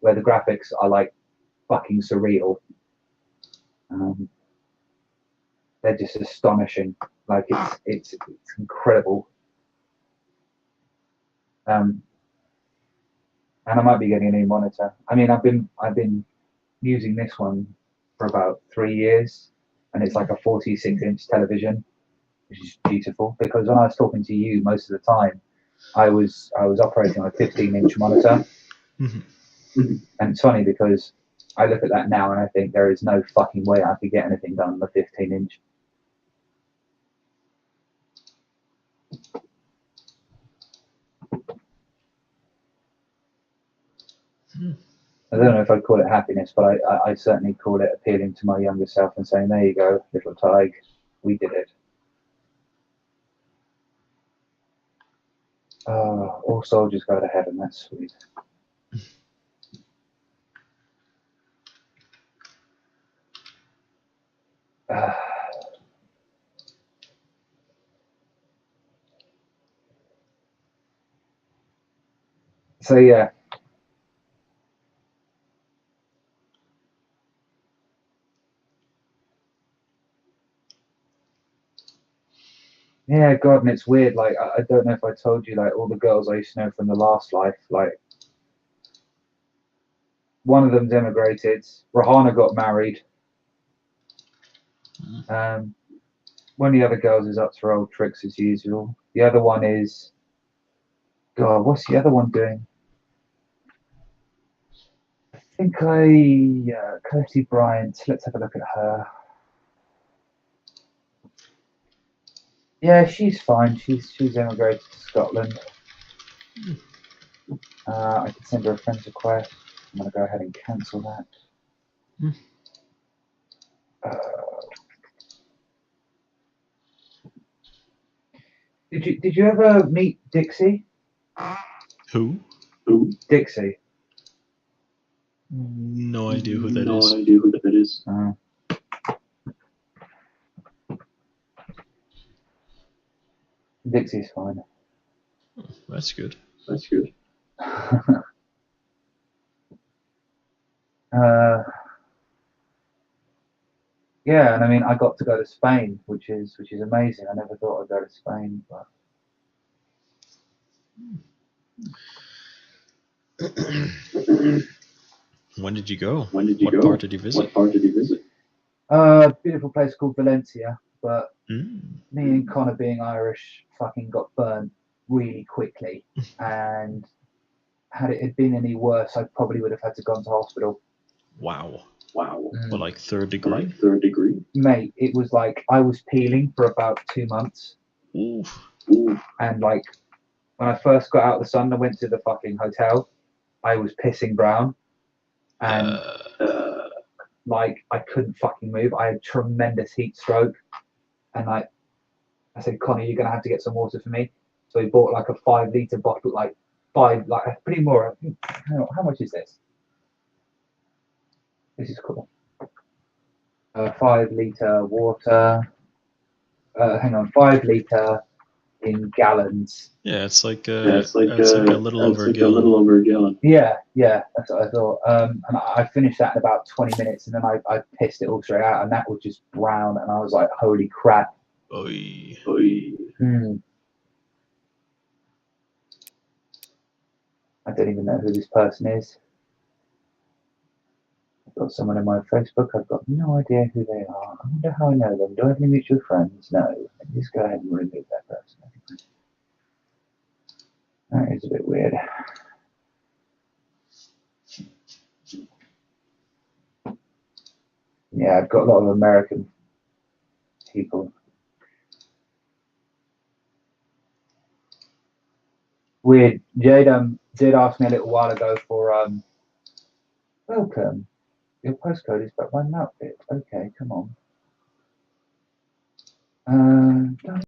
where the graphics are like fucking surreal. They're just astonishing. Like it's incredible. And I might be getting a new monitor. I mean, I've been using this one for about 3 years, and it's like a 46-inch television, which is beautiful. Because when I was talking to you most of the time, I was operating on a 15-inch monitor, and it's funny because I look at that now and I think there is no fucking way I could get anything done on the 15-inch. I don't know if I'd call it happiness, but I certainly call it appealing to my younger self and saying, there you go, little Tig, we did it. All soldiers go to heaven, that's sweet. So yeah. Yeah, God, and it's weird. Like, I don't know if I told you, like, all the girls I used to know from the last life, like, one of them's emigrated. Rahana got married. One of the other girls is up to her old tricks as usual. The other one is, God, what's the other one doing? I think Kirsty Bryant. Let's have a look at her. Yeah, she's fine. She's emigrated to Scotland. I can send her a friend's request. I'm gonna go ahead and cancel that. Did you ever meet Dixie? Who? Dixie. No idea who that is. No idea who that is. Dixie's fine. Oh, that's good. That's good. Yeah, and I mean, I got to go to Spain, which is amazing. I never thought I'd go to Spain, but. When did you go? When did you what go? Part did you visit? What part did you visit? Beautiful place called Valencia, but me and Connor, being Irish, fucking got burnt really quickly, and had it been any worse, I probably would have had to go to hospital. Wow. Wow. But like 3rd degree? Like 3rd degree? Mate, it was like I was peeling for about 2 months. Oof. And like when I first got out of the sun, I went to the fucking hotel. I was pissing brown, and like I couldn't fucking move. I had tremendous heat stroke, and like I said, Connor, you're gonna have to get some water for me. So he bought like a 5-litre bottle, like pretty more. How much is this? This is cool. 5-litre water. Hang on, 5-litre in gallons. Yeah, it's like a little over a gallon. Yeah, that's what I thought. And I finished that in about 20 minutes, and then I pissed it all straight out, and that was just brown, and I was like, holy crap. Oy. I don't even know who this person is. I've got someone in my Facebook. I've got no idea who they are. I wonder how I know them. Do I have any mutual friends? No. Let me just go ahead and remove that person. That is a bit weird. Yeah, I've got a lot of American people. Weird. Jade did ask me a little while ago for welcome. Your postcode is but one outfit. Okay, come on.